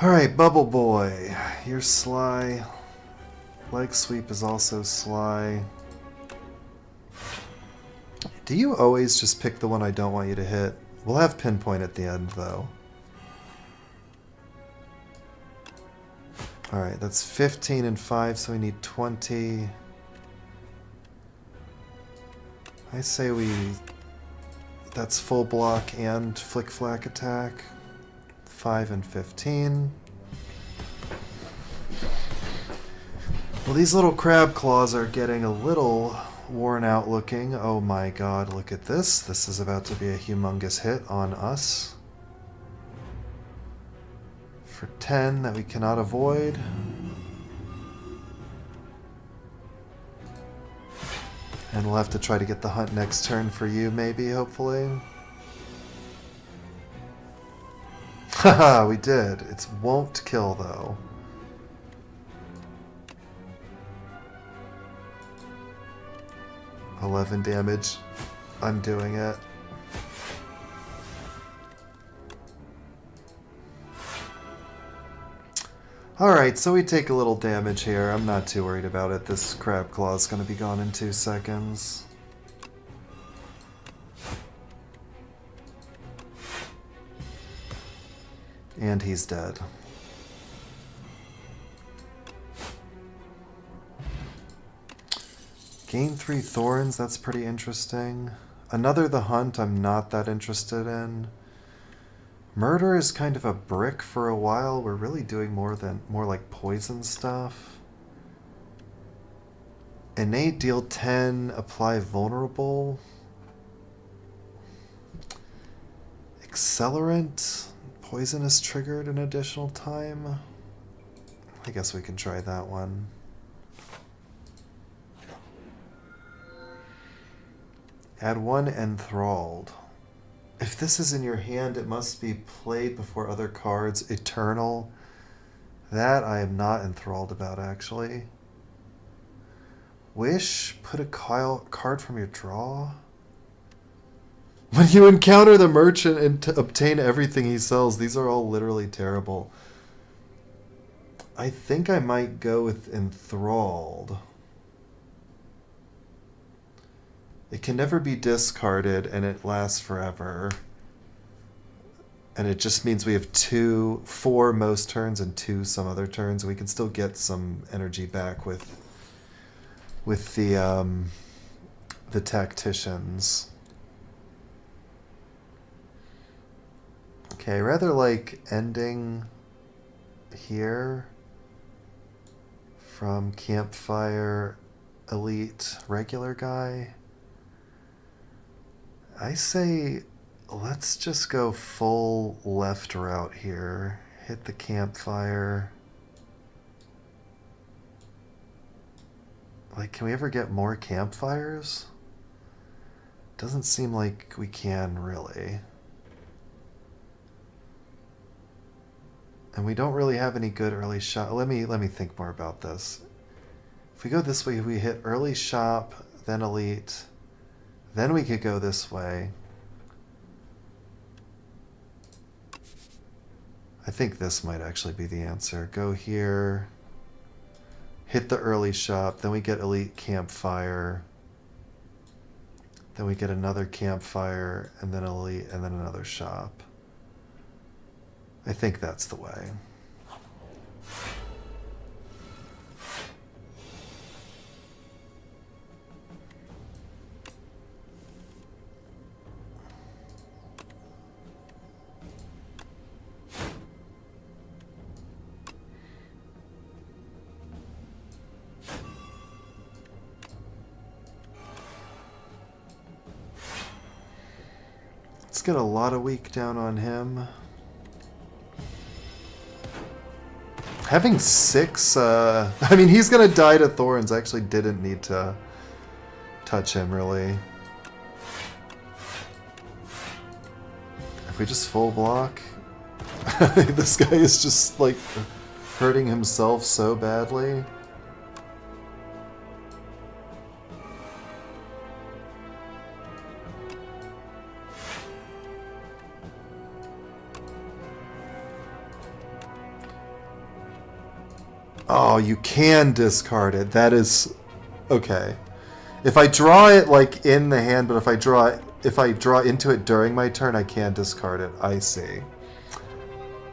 Alright, Bubble Boy. You're sly. Leg sweep is also sly. Do you always just pick the one I don't want you to hit? We'll have pinpoint at the end, though. Alright, that's 15 and 5, so we need 20. I say that's full block and flick flack attack. 5 and 15. Well, these little crab claws are getting a little worn out looking. Oh my god, look at this. This is about to be a humongous hit on us. For 10 that we cannot avoid. And we'll have to try to get the hunt next turn for you, maybe, hopefully. Haha, we did. It won't kill, though. $11 damage. I'm doing it. Alright, so we take a little damage here. I'm not too worried about it. This crab claw is going to be gone in 2 seconds. And he's dead. Gain 3 thorns, that's pretty interesting. Another the hunt I'm not that interested in. Murder is kind of a brick for a while. We're really doing more like poison stuff. Innate deal 10, apply vulnerable. Accelerant, poison is triggered an additional time. I guess we can try that one. Add 1 enthralled. If this is in your hand, it must be played before other cards. Eternal. That I am not enthralled about, actually. Wish. Put a card from your draw. When you encounter the merchant and obtain everything he sells, these are all literally terrible. I think I might go with enthralled. It can never be discarded, and it lasts forever. And it just means we have 4 most turns and 2 some other turns. We can still get some energy back with the tacticians. Okay, rather like ending here from Campfire Elite regular guy. I say let's just go full left route here. Hit the campfire. Like, can we ever get more campfires? Doesn't seem like we can, really. And we don't really have any good early shot. Let me think more about this. If we go this way, we hit early shop, then elite. Then we could go this way. I think this might actually be the answer. Go here, hit the early shop, then we get elite campfire, then we get another campfire, and then elite, and then another shop. I think that's the way. Let's get a lot of weak down on him. Having 6, I mean, he's gonna die to thorns. I actually didn't need to touch him, really. If we just full block... This guy is just, like, hurting himself so badly. Oh, you can discard it. That is... okay. If I draw it, like, in the hand, but if I draw into it during my turn, I can discard it. I see.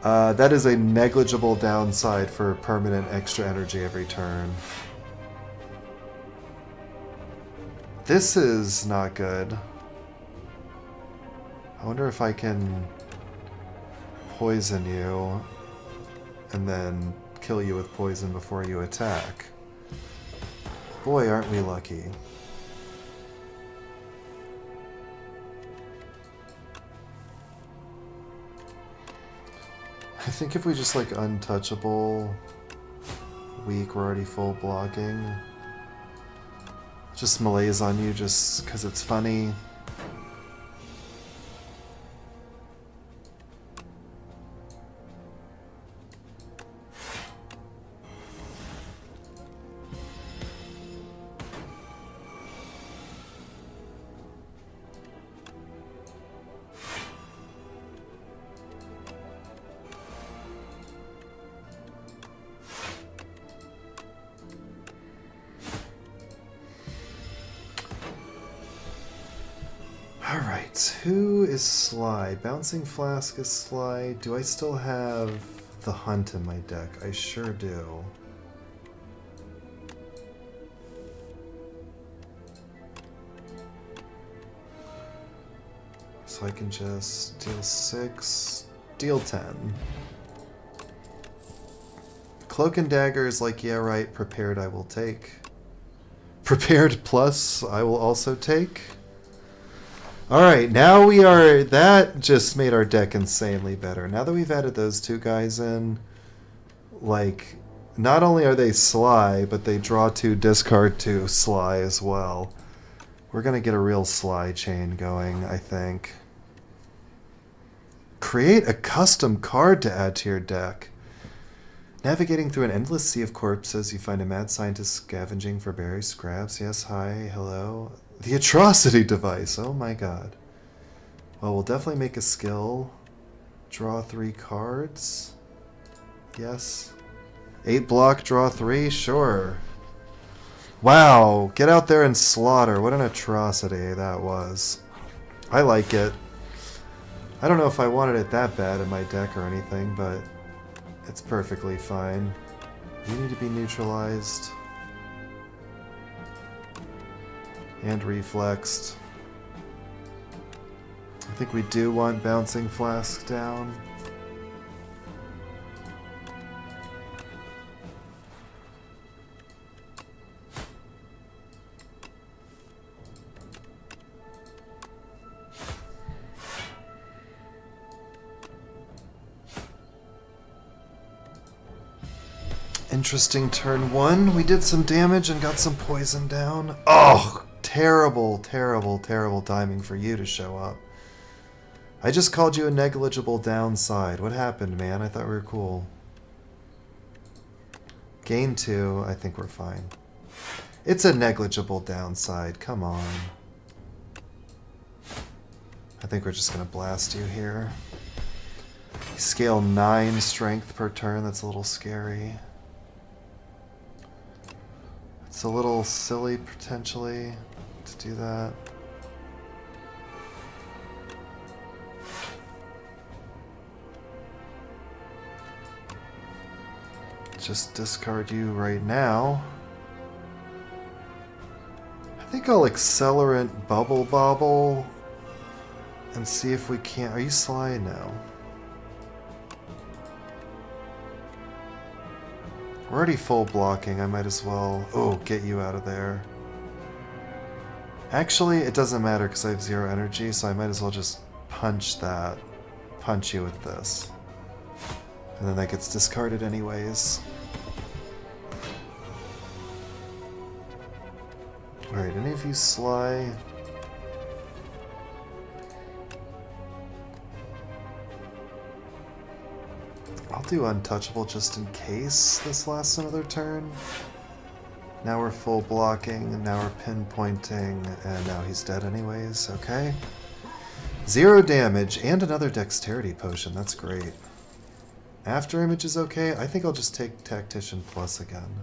That is a negligible downside for permanent extra energy every turn. This is not good. I wonder if I can poison you and then kill you with poison before you attack. Boy, aren't we lucky. I think if we just like untouchable, weak, we're already full blocking. Just melees on you just because it's funny. Alright, who is Sly? Bouncing Flask is Sly. Do I still have the Hunt in my deck? I sure do. So I can just deal 6, deal 10. Cloak and Dagger is like, yeah right, Prepared I will take. Prepared plus I will also take. Alright, now we are... that just made our deck insanely better. Now that we've added those two guys in, like, not only are they Sly, but they draw 2, discard 2 Sly as well. We're gonna get a real Sly chain going, I think. Create a custom card to add to your deck. Navigating through an endless sea of corpses, you find a mad scientist scavenging for berry scraps. Yes, hi, hello. The atrocity device, oh my god. Well, we'll definitely make a skill. Draw 3 cards. Yes. 8 block, draw 3, sure. Wow, get out there and slaughter. What an atrocity that was. I like it. I don't know if I wanted it that bad in my deck or anything, but it's perfectly fine. You need to be neutralized. And reflexed. I think we do want Bouncing Flask down. Interesting turn 1. We did some damage and got some poison down. Oh! Terrible, terrible, terrible timing for you to show up. I just called you a negligible downside. What happened, man? I thought we were cool. Gain 2, I think we're fine. It's a negligible downside, come on. I think we're just gonna blast you here. Scale 9 strength per turn, that's a little scary. It's a little silly, potentially, to do that. Just discard you right now. I think I'll Accelerant Bubble Bobble and see if we can't... Are you Sly? No. We're already full blocking, I might as well... Oh, get you out of there. Actually, it doesn't matter because I have 0 energy, so I might as well just punch that. Punch you with this. And then that gets discarded anyways. Alright, any of you Sly? do untouchable just in case this lasts another turn. Now we're full blocking, and now we're pinpointing, and now he's dead anyways. Okay. 0 damage and another dexterity potion. That's great. After image is okay. I think I'll just take Tactician Plus again.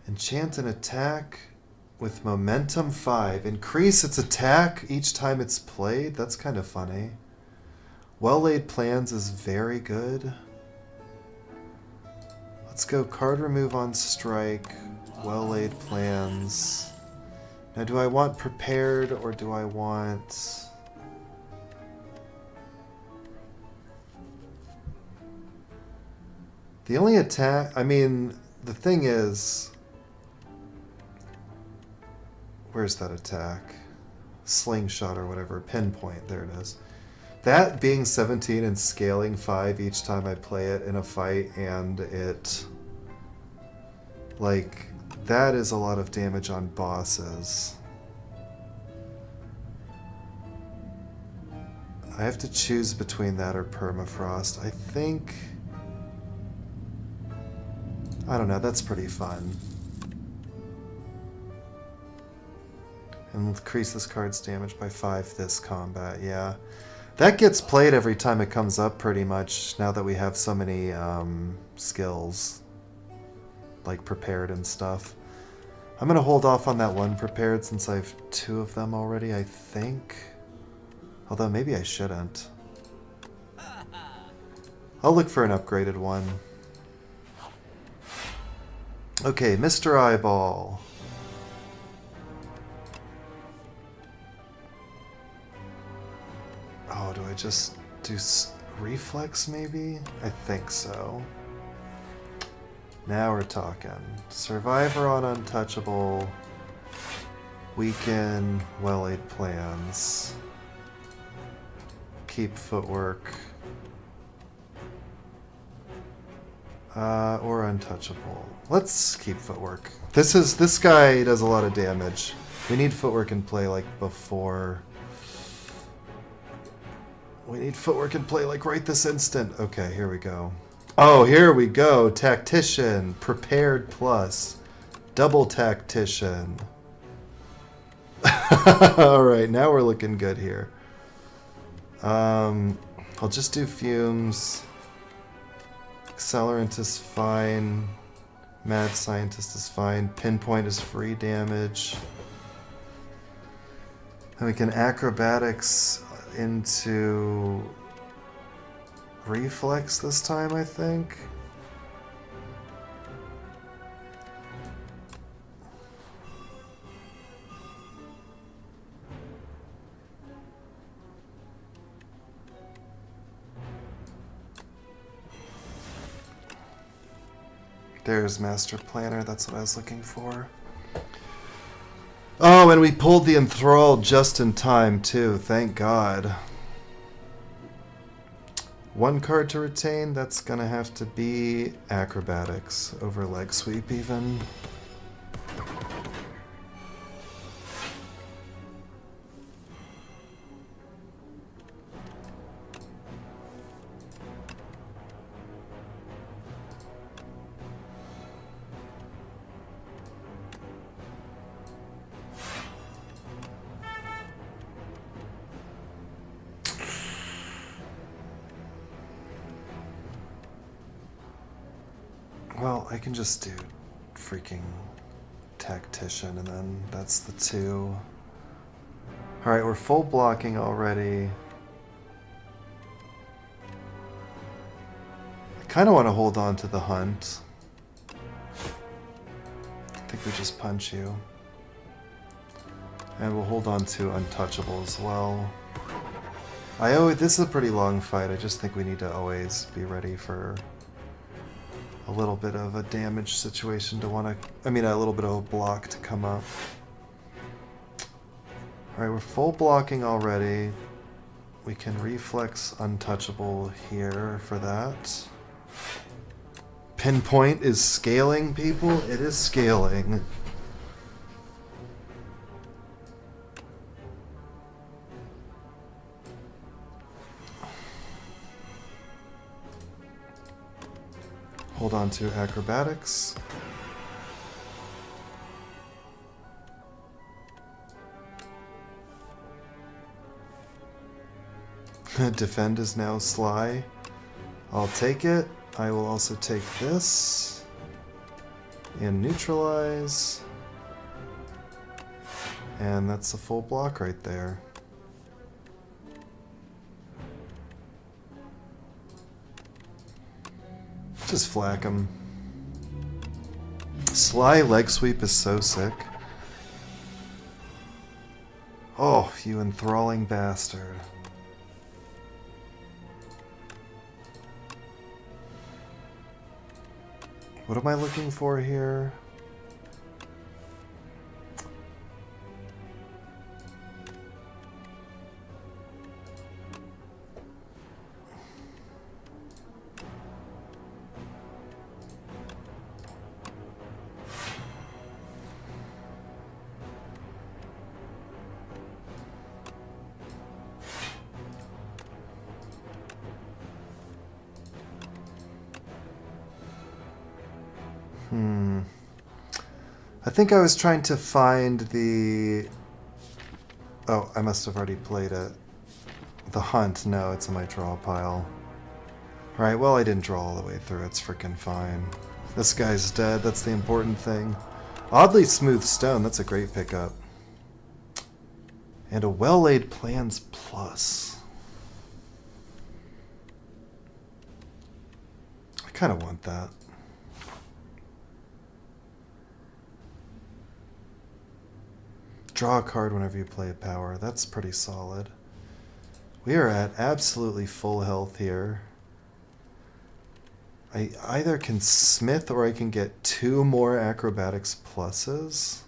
Enchant an attack with momentum 5. Increase its attack each time it's played. That's kind of funny. Well-laid plans is very good. Let's go card remove on strike. Well-laid plans. Now, do I want prepared or do I want... The only attack... I mean, the thing is... Where's that attack? Slingshot or whatever. Pinpoint. There it is. That being 17 and scaling 5 each time I play it in a fight, and it... Like, that is a lot of damage on bosses. I have to choose between that or Permafrost. I think... I don't know, that's pretty fun. And increase this card's damage by 5 this combat, yeah. That gets played every time it comes up pretty much, now that we have so many skills. Like prepared and stuff. I'm going to hold off on that one prepared since I have 2 of them already, I think. Although maybe I shouldn't. I'll look for an upgraded one. Okay, Mr. Eyeball. Oh, do I just do reflex maybe? I think so. Now we're talking. Survivor on untouchable. Weaken well-laid plans. Keep footwork. Or untouchable. Let's keep footwork. This guy does a lot of damage. We need footwork in play like before. We need footwork in play like right this instant. Okay, here we go. Oh, here we go. Tactician. Prepared plus. Double Tactician. Alright, now we're looking good here. I'll just do Fumes. Accelerant is fine. Mad Scientist is fine. Pinpoint is free damage. And we can Acrobatics into Reflex this time, I think. There's Master Planner, that's what I was looking for. Oh, and we pulled the Enthralled just in time, too. Thank God. 1 card to retain, that's gonna have to be Acrobatics over Leg Sweep, even. Well, I can just do freaking Tactician, and then that's the 2. Alright, we're full blocking already. I kind of want to hold on to the Hunt. I think we just punch you. And we'll hold on to Untouchable as well. This is a pretty long fight. I just think we need to always be ready for a little bit of a damage situation to a little bit of a block to come up. Alright, we're full blocking already. We can reflex Untouchable here for that. Pinpoint is scaling, people. It is scaling. Hold on to acrobatics. Defend is now Sly. I'll take it. I will also take this. And neutralize. And that's a full block right there. Just flack him. Sly leg sweep is so sick. Oh, you enthralling bastard. What am I looking for here? I think I was trying to find the... Oh, I must have already played it. The Hunt. No, it's in my draw pile. Alright, well, I didn't draw all the way through. It's freaking fine. This guy's dead. That's the important thing. Oddly smooth stone. That's a great pickup. And a well-laid plans plus. I kind of want that. Draw a card whenever you play a power. That's pretty solid. We are at absolutely full health here. I either can smith or I can get 2 more acrobatics pluses.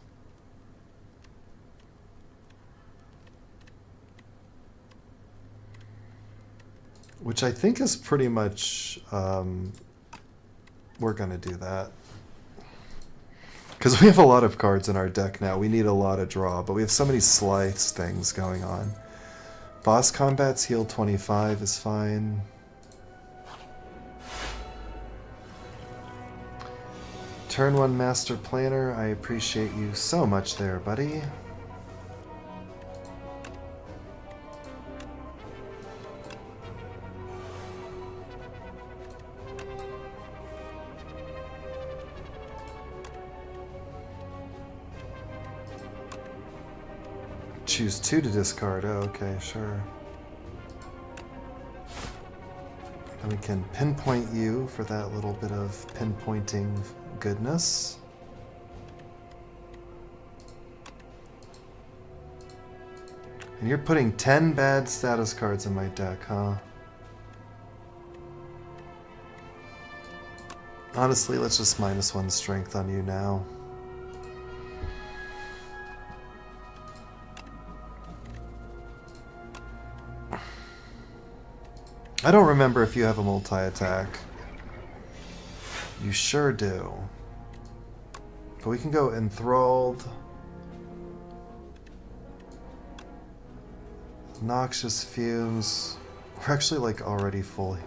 Which I think is pretty much... we're going to do that. Because we have a lot of cards in our deck now. We need a lot of draw, but we have so many slice things going on. Boss combats heal 25 is fine. Turn 1 Master Planner. I appreciate you so much there, buddy. Choose 2 to discard. Oh, okay, sure. And we can pinpoint you for that little bit of pinpointing goodness. And you're putting 10 bad status cards in my deck, huh? Honestly, let's just -1 strength on you now. I don't remember if you have a multi-attack. You sure do. But we can go Enthralled. Noxious Fumes. We're actually like already full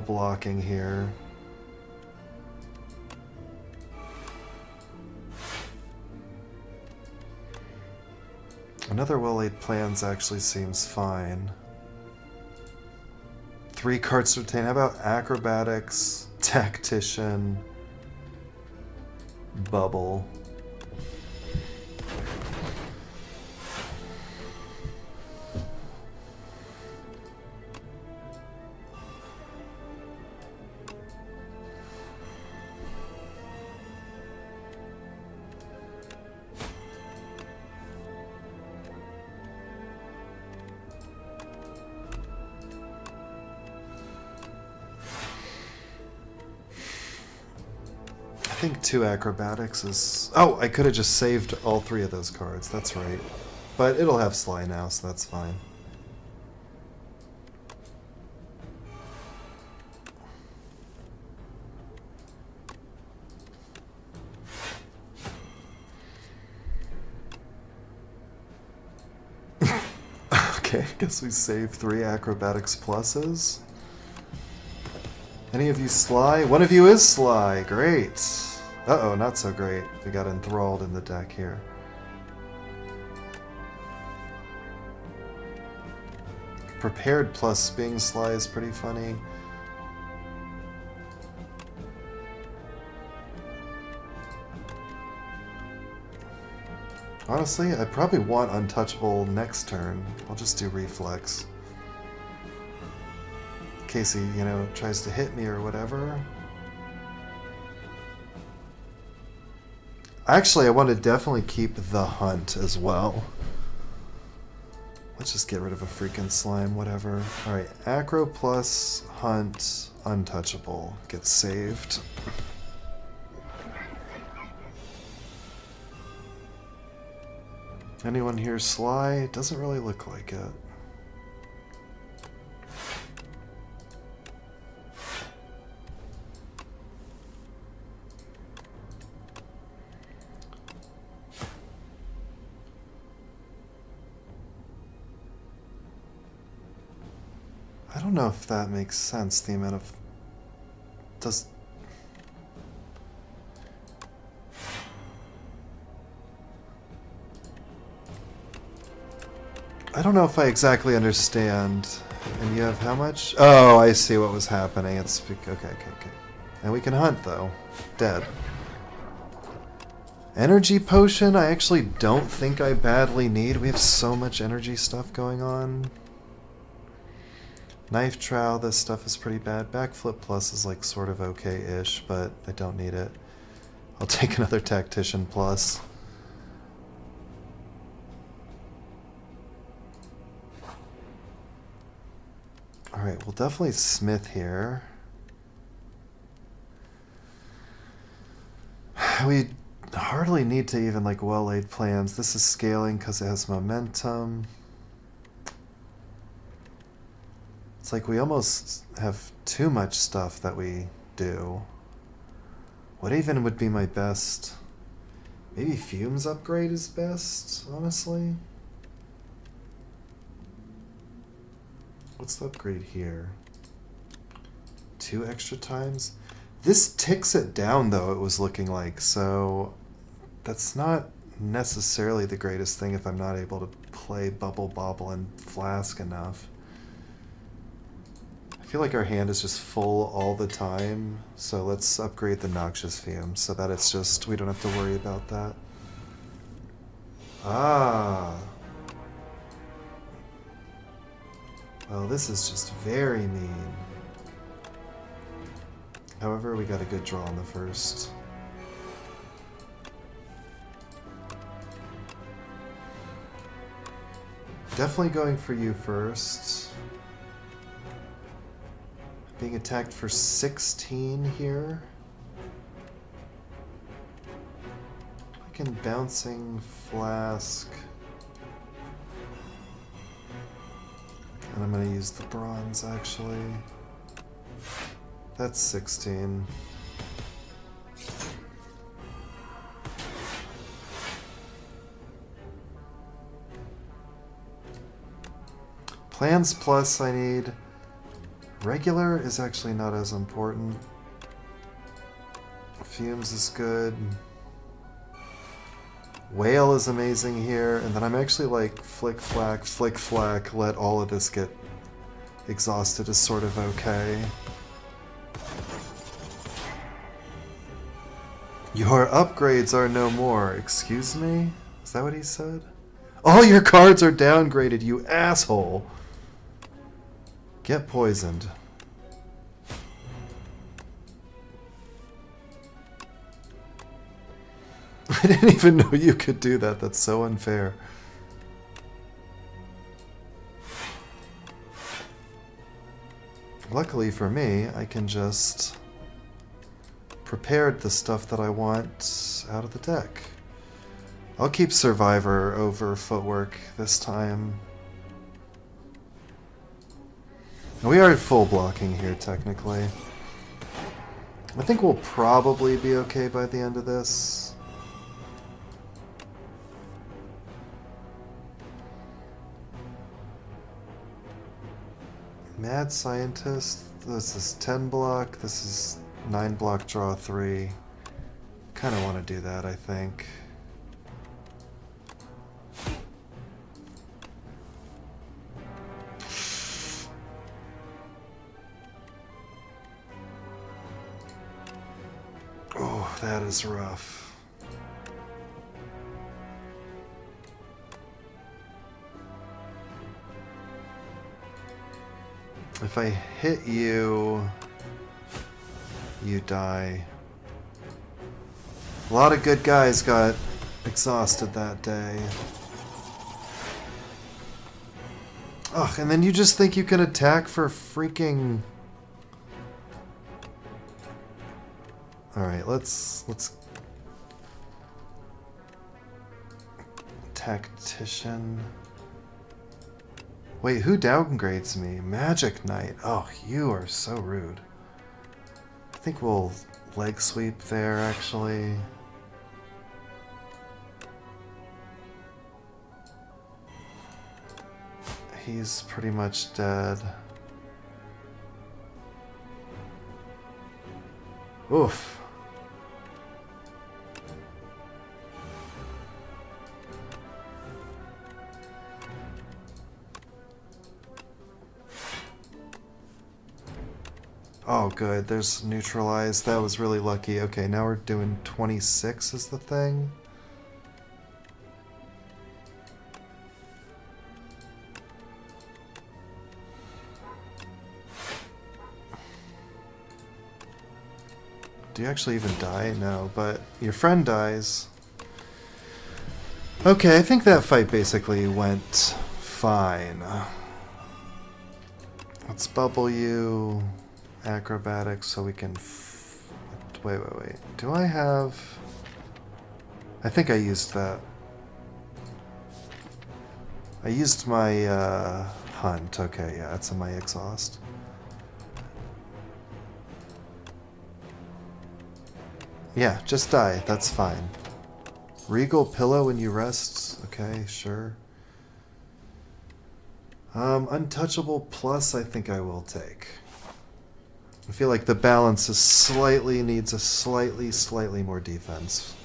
blocking here. Another well-laid plans actually seems fine. 3 cards to retain. How about Acrobatics, Tactician, Bubble? I think 2 acrobatics is... Oh, I could have just saved all 3 of those cards. That's right. But it'll have Sly now, so that's fine. Okay, I guess we saved 3 acrobatics pluses. Any of you Sly? One of you is Sly. Great. Uh-oh, not so great. We got enthralled in the deck here. Prepared plus being Sly is pretty funny. Honestly, I probably want Untouchable next turn. I'll just do Reflex. In case he, you know, tries to hit me or whatever. Actually, I want to definitely keep the Hunt as well. Let's just get rid of a freaking slime, whatever. Alright, Acro plus Hunt, Untouchable. Gets saved. Anyone here Sly? Doesn't really look like it. I don't know if that makes sense, the amount of... Does... I don't know if I exactly understand. And you have how much? Oh, I see what was happening. It's... Okay. And we can hunt, though. Dead. Energy potion, I actually don't think I badly need. We have so much energy stuff going on. Knife trowel, this stuff is pretty bad. Backflip plus is like sort of okay-ish, but I don't need it. I'll take another tactician plus. Alright, we'll definitely smith here. We hardly need to even like well-laid plans. This is scaling because it has momentum. It's like we almost have too much stuff that we do. What even would be my best? Maybe Fumes upgrade is best, honestly. What's the upgrade here? 2 extra times? This ticks it down, though, it was looking like, so that's not necessarily the greatest thing if I'm not able to play Bubble Bobble and Flask enough. I feel like our hand is just full all the time, so let's upgrade the Noxious Fume so that it's just, we don't have to worry about that. Ah. Well, this is just very mean. However, we got a good draw on the first. Definitely going for you first. Being attacked for 16 here. I can Bouncing Flask. And I'm going to use the bronze, actually. That's 16. Plans plus I need. Regular is actually not as important. Fumes is good. Whale is amazing here, and then I'm actually like flick flack, let all of this get exhausted is sort of okay. Your upgrades are no more. Excuse me? Is that what he said? All your cards are downgraded, you asshole! Get poisoned. I didn't even know you could do that. That's so unfair. Luckily for me, I can just prepare the stuff that I want out of the deck. I'll keep Survivor over Footwork this time. We are full blocking here, technically. I think we'll probably be okay by the end of this. Mad Scientist, This is 10 block. This is 9 block, draw 3. Kind of want to do that, I think. Oh, that is rough. If I hit you, you die. A lot of good guys got exhausted that day. Ugh, and then you just think you can attack for freaking... Alright, let's... Tactician... Wait, who downgrades me? Magic Knight. Oh, you are so rude. I think we'll leg sweep there, actually. He's pretty much dead. Oof. Oh, good. There's neutralized. That was really lucky. Okay, now we're doing 26 is the thing. Do you actually even die? No, but your friend dies. Okay, I think that fight basically went fine. Let's bubble you. Acrobatics so we can... Wait. Do I have... I think I used that. I used my hunt. Okay, yeah, it's in my exhaust. Yeah, just die. That's fine. Regal pillow when you rest. Okay, sure. Untouchable plus I think I will take. I feel like the balance is needs a slightly more defense.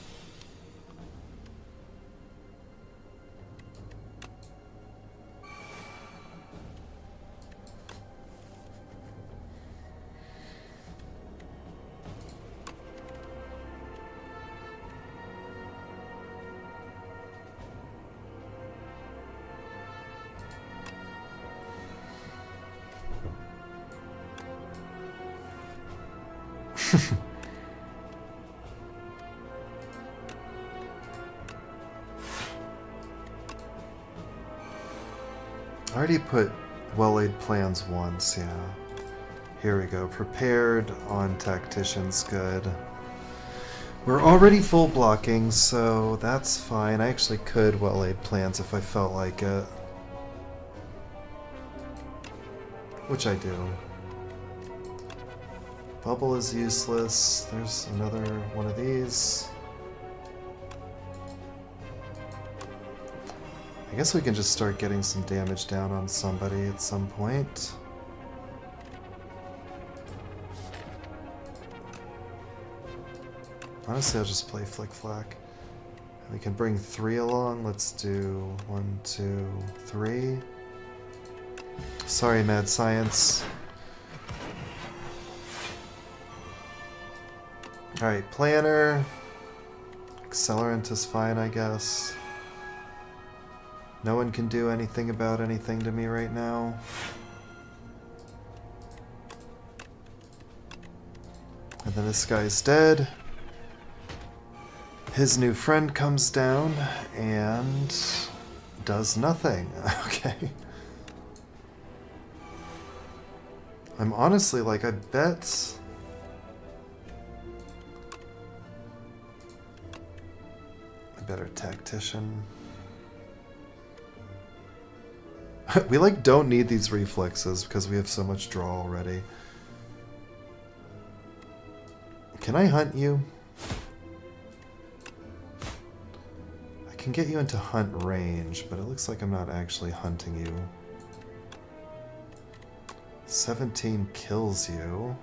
I already put well-laid plans once, yeah. Here we go. Prepared on tacticians, good. We're already full blocking, so that's fine. I actually could well-laid plans if I felt like it. Which I do. Bubble is useless. There's another one of these. I guess we can just start getting some damage down on somebody at some point. Honestly, I'll just play Flick Flack. We can bring 3 along. Let's do 1, 2, 3. Sorry, Mad Science. Alright, Planner. Accelerant is fine, I guess. No one can do anything about anything to me right now. And then this guy's dead. His new friend comes down and does nothing. Okay. I'm honestly like, I bet... a better tactician. We like don't need these reflexes because we have so much draw already. Can I hunt you? I can get you into hunt range, but it looks like I'm not actually hunting you. 17 kills you.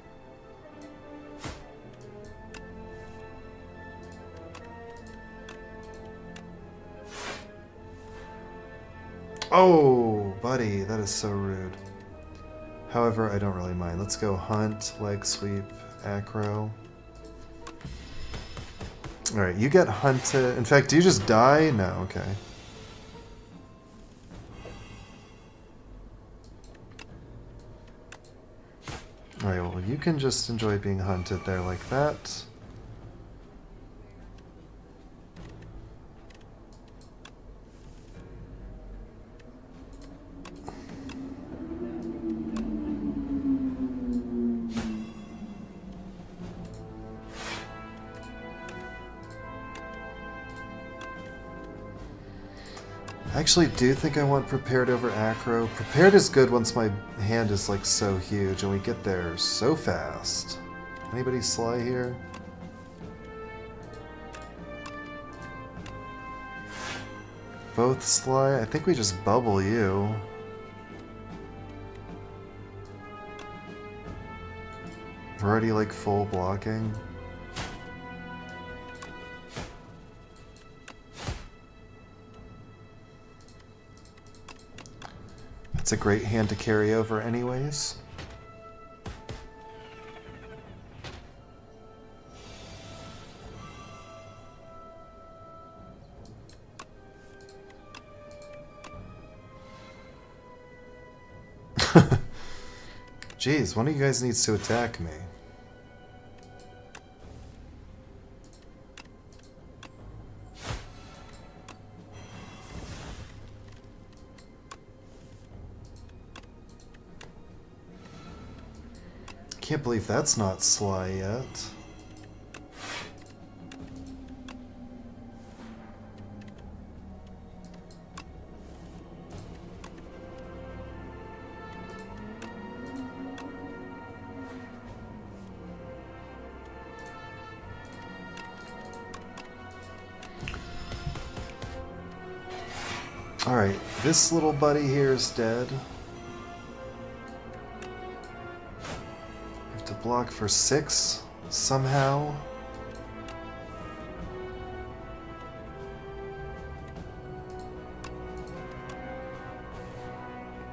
Oh, buddy, that is so rude. However, I don't really mind. Let's go hunt, leg sweep, acro. Alright, you get hunted. In fact, do you just die? No, okay. Alright, well, you can just enjoy being hunted there like that. I actually do think I want prepared over acro. Prepared is good once my hand is like so huge and we get there so fast. Anybody sly here? Both sly? I think we just bubble you. We're already like full blocking. It's a great hand to carry over anyways. Jeez, one of you guys needs to attack me. Can't believe that's not sly yet. Alright, this little buddy here is dead. Block for 6 somehow.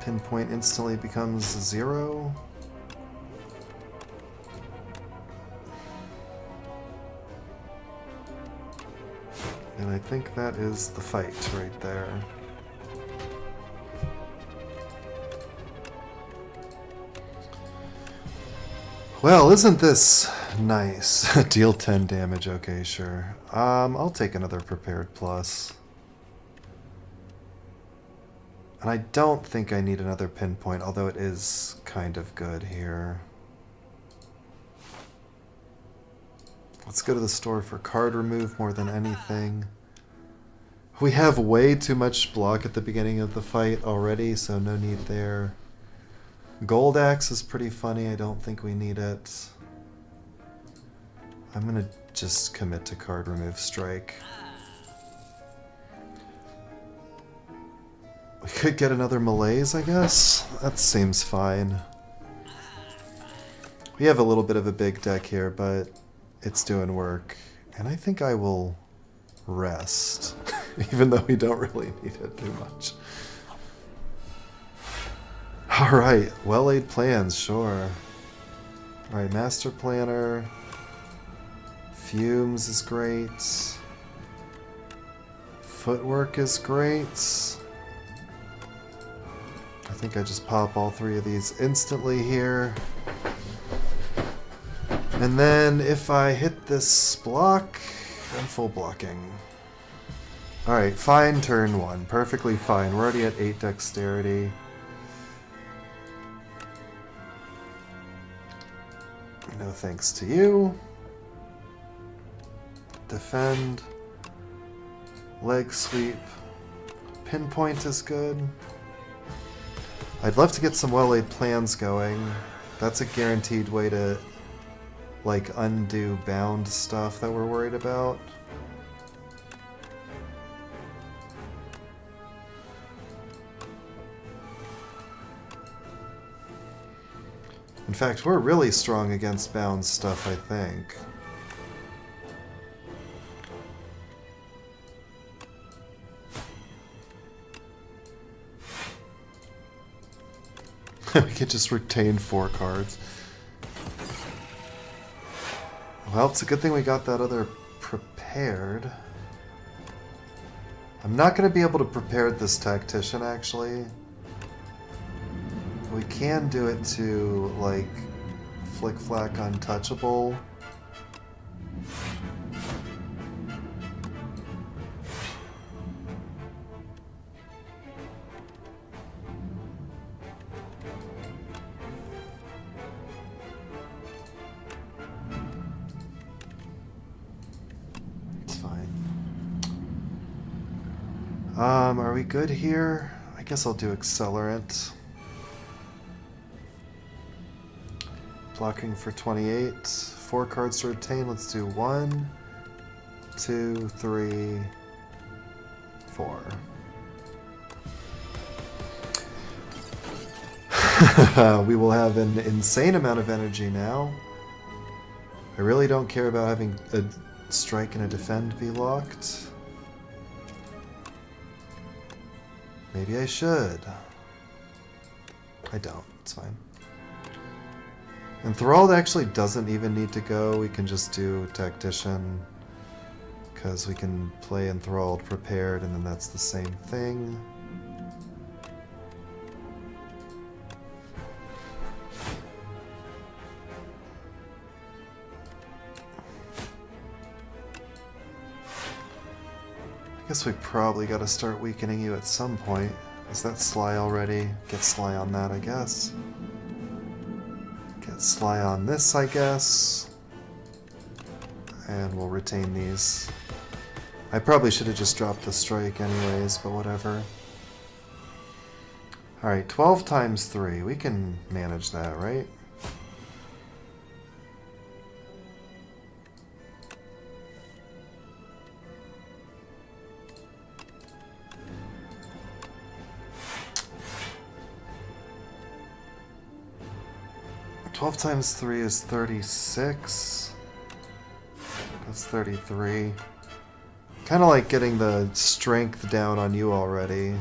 Pinpoint instantly becomes 0. And I think that is the fight right there. Well, isn't this nice? Deal 10 damage, okay, sure. I'll take another prepared plus. And I don't think I need another pinpoint, although it is kind of good here. Let's go to the store for card remove more than anything. We have way too much block at the beginning of the fight already, so no need there. Gold axe is pretty funny. I don't think we need it. I'm gonna just commit to card remove strike. We could get another malaise, I guess. That seems fine. We have a little bit of a big deck here, but it's doing work. And I think I will rest, even though we don't really need it too much. Alright, well-laid plans, sure. Alright, master planner. Fumes is great. Footwork is great. I think I just pop all 3 of these instantly here. And then if I hit this block, I'm full blocking. Alright, fine turn 1. Perfectly fine. We're already at 8 dexterity. No thanks to you. Defend. Leg sweep. Pinpoint is good. I'd love to get some well-laid plans going. That's a guaranteed way to, like, undo bound stuff that we're worried about. In fact, we're really strong against bound stuff, I think. We could just retain 4 cards. Well, it's a good thing we got that other prepared. I'm not going to be able to prepare this tactician, actually. We can do it to, like, flick-flack untouchable. It's fine. Are we good here? I guess I'll do Accelerant. Blocking for 28. 4 cards to retain. Let's do 1, 2, 3, 4. We will have an insane amount of energy now. I really don't care about having a strike and a defend be locked. Maybe I should. I don't. It's fine. Enthralled actually doesn't even need to go. We can just do Tactician, because we can play Enthralled prepared, and then that's the same thing. I guess we probably got to start weakening you at some point. Is that Sly already? Get Sly on that, I guess. Get Sly on this, I guess. And we'll retain these. I probably should have just dropped the strike anyways, but whatever. Alright, 12 times 3. We can manage that, right? Twelve times 3 is 36. That's 33. Kind of like getting the strength down on you already.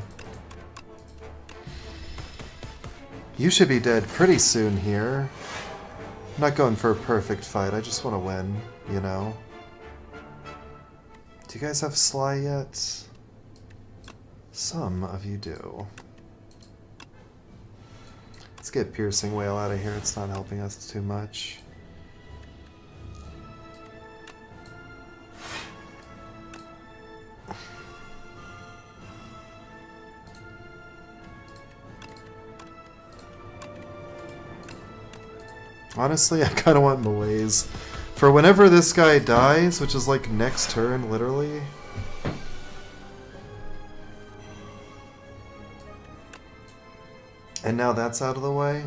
You should be dead pretty soon here. I'm not going for a perfect fight, I just want to win, you know? Do you guys have Sly yet? Some of you do. Let's get Piercing Wail out of here, it's not helping us too much. Honestly, I kind of want Malaise. For whenever this guy dies, which is like next turn, literally. And now that's out of the way.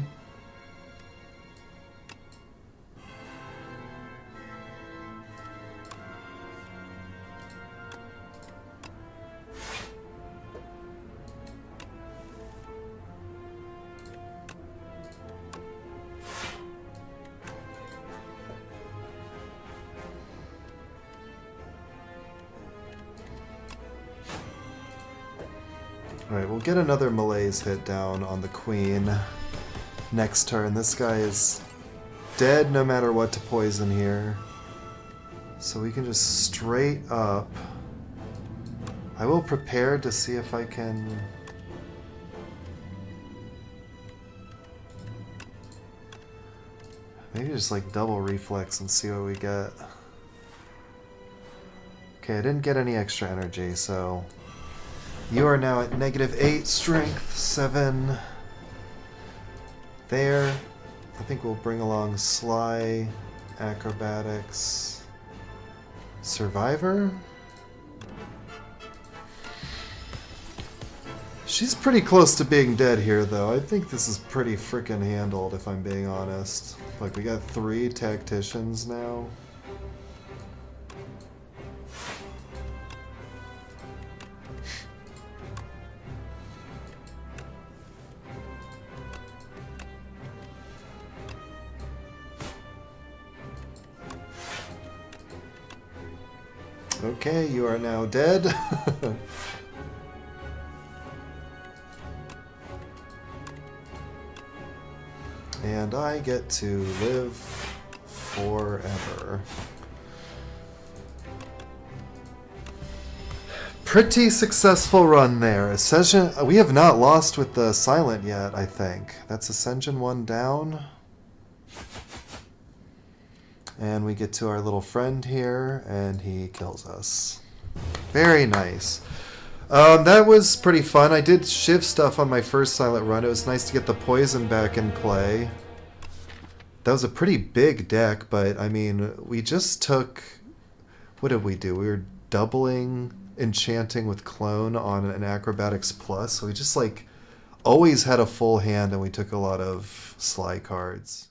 Alright, we'll get another Malaise hit down on the Queen next turn. This guy is dead no matter what to poison here. So we can just straight up... I will prepare to see if I can... Maybe just like double reflex and see what we get. Okay, I didn't get any extra energy, so... You are now at -8 strength, 7 there. I think we'll bring along Sly, Acrobatics, Survivor. She's pretty close to being dead here, though. I think this is pretty frickin' handled, if I'm being honest. Like, we got 3 Tacticians now. Okay, you are now dead. And I get to live forever. Pretty successful run there. Ascension. We have not lost with the Silent yet, I think. That's Ascension 1 down. And we get to our little friend here, and he kills us. Very nice. That was pretty fun. I did shiv stuff on my first Silent run. It was nice to get the poison back in play. That was a pretty big deck, but I mean, we just took... What did we do? We were doubling enchanting with clone on an acrobatics plus, so we just like always had a full hand, and we took a lot of sly cards.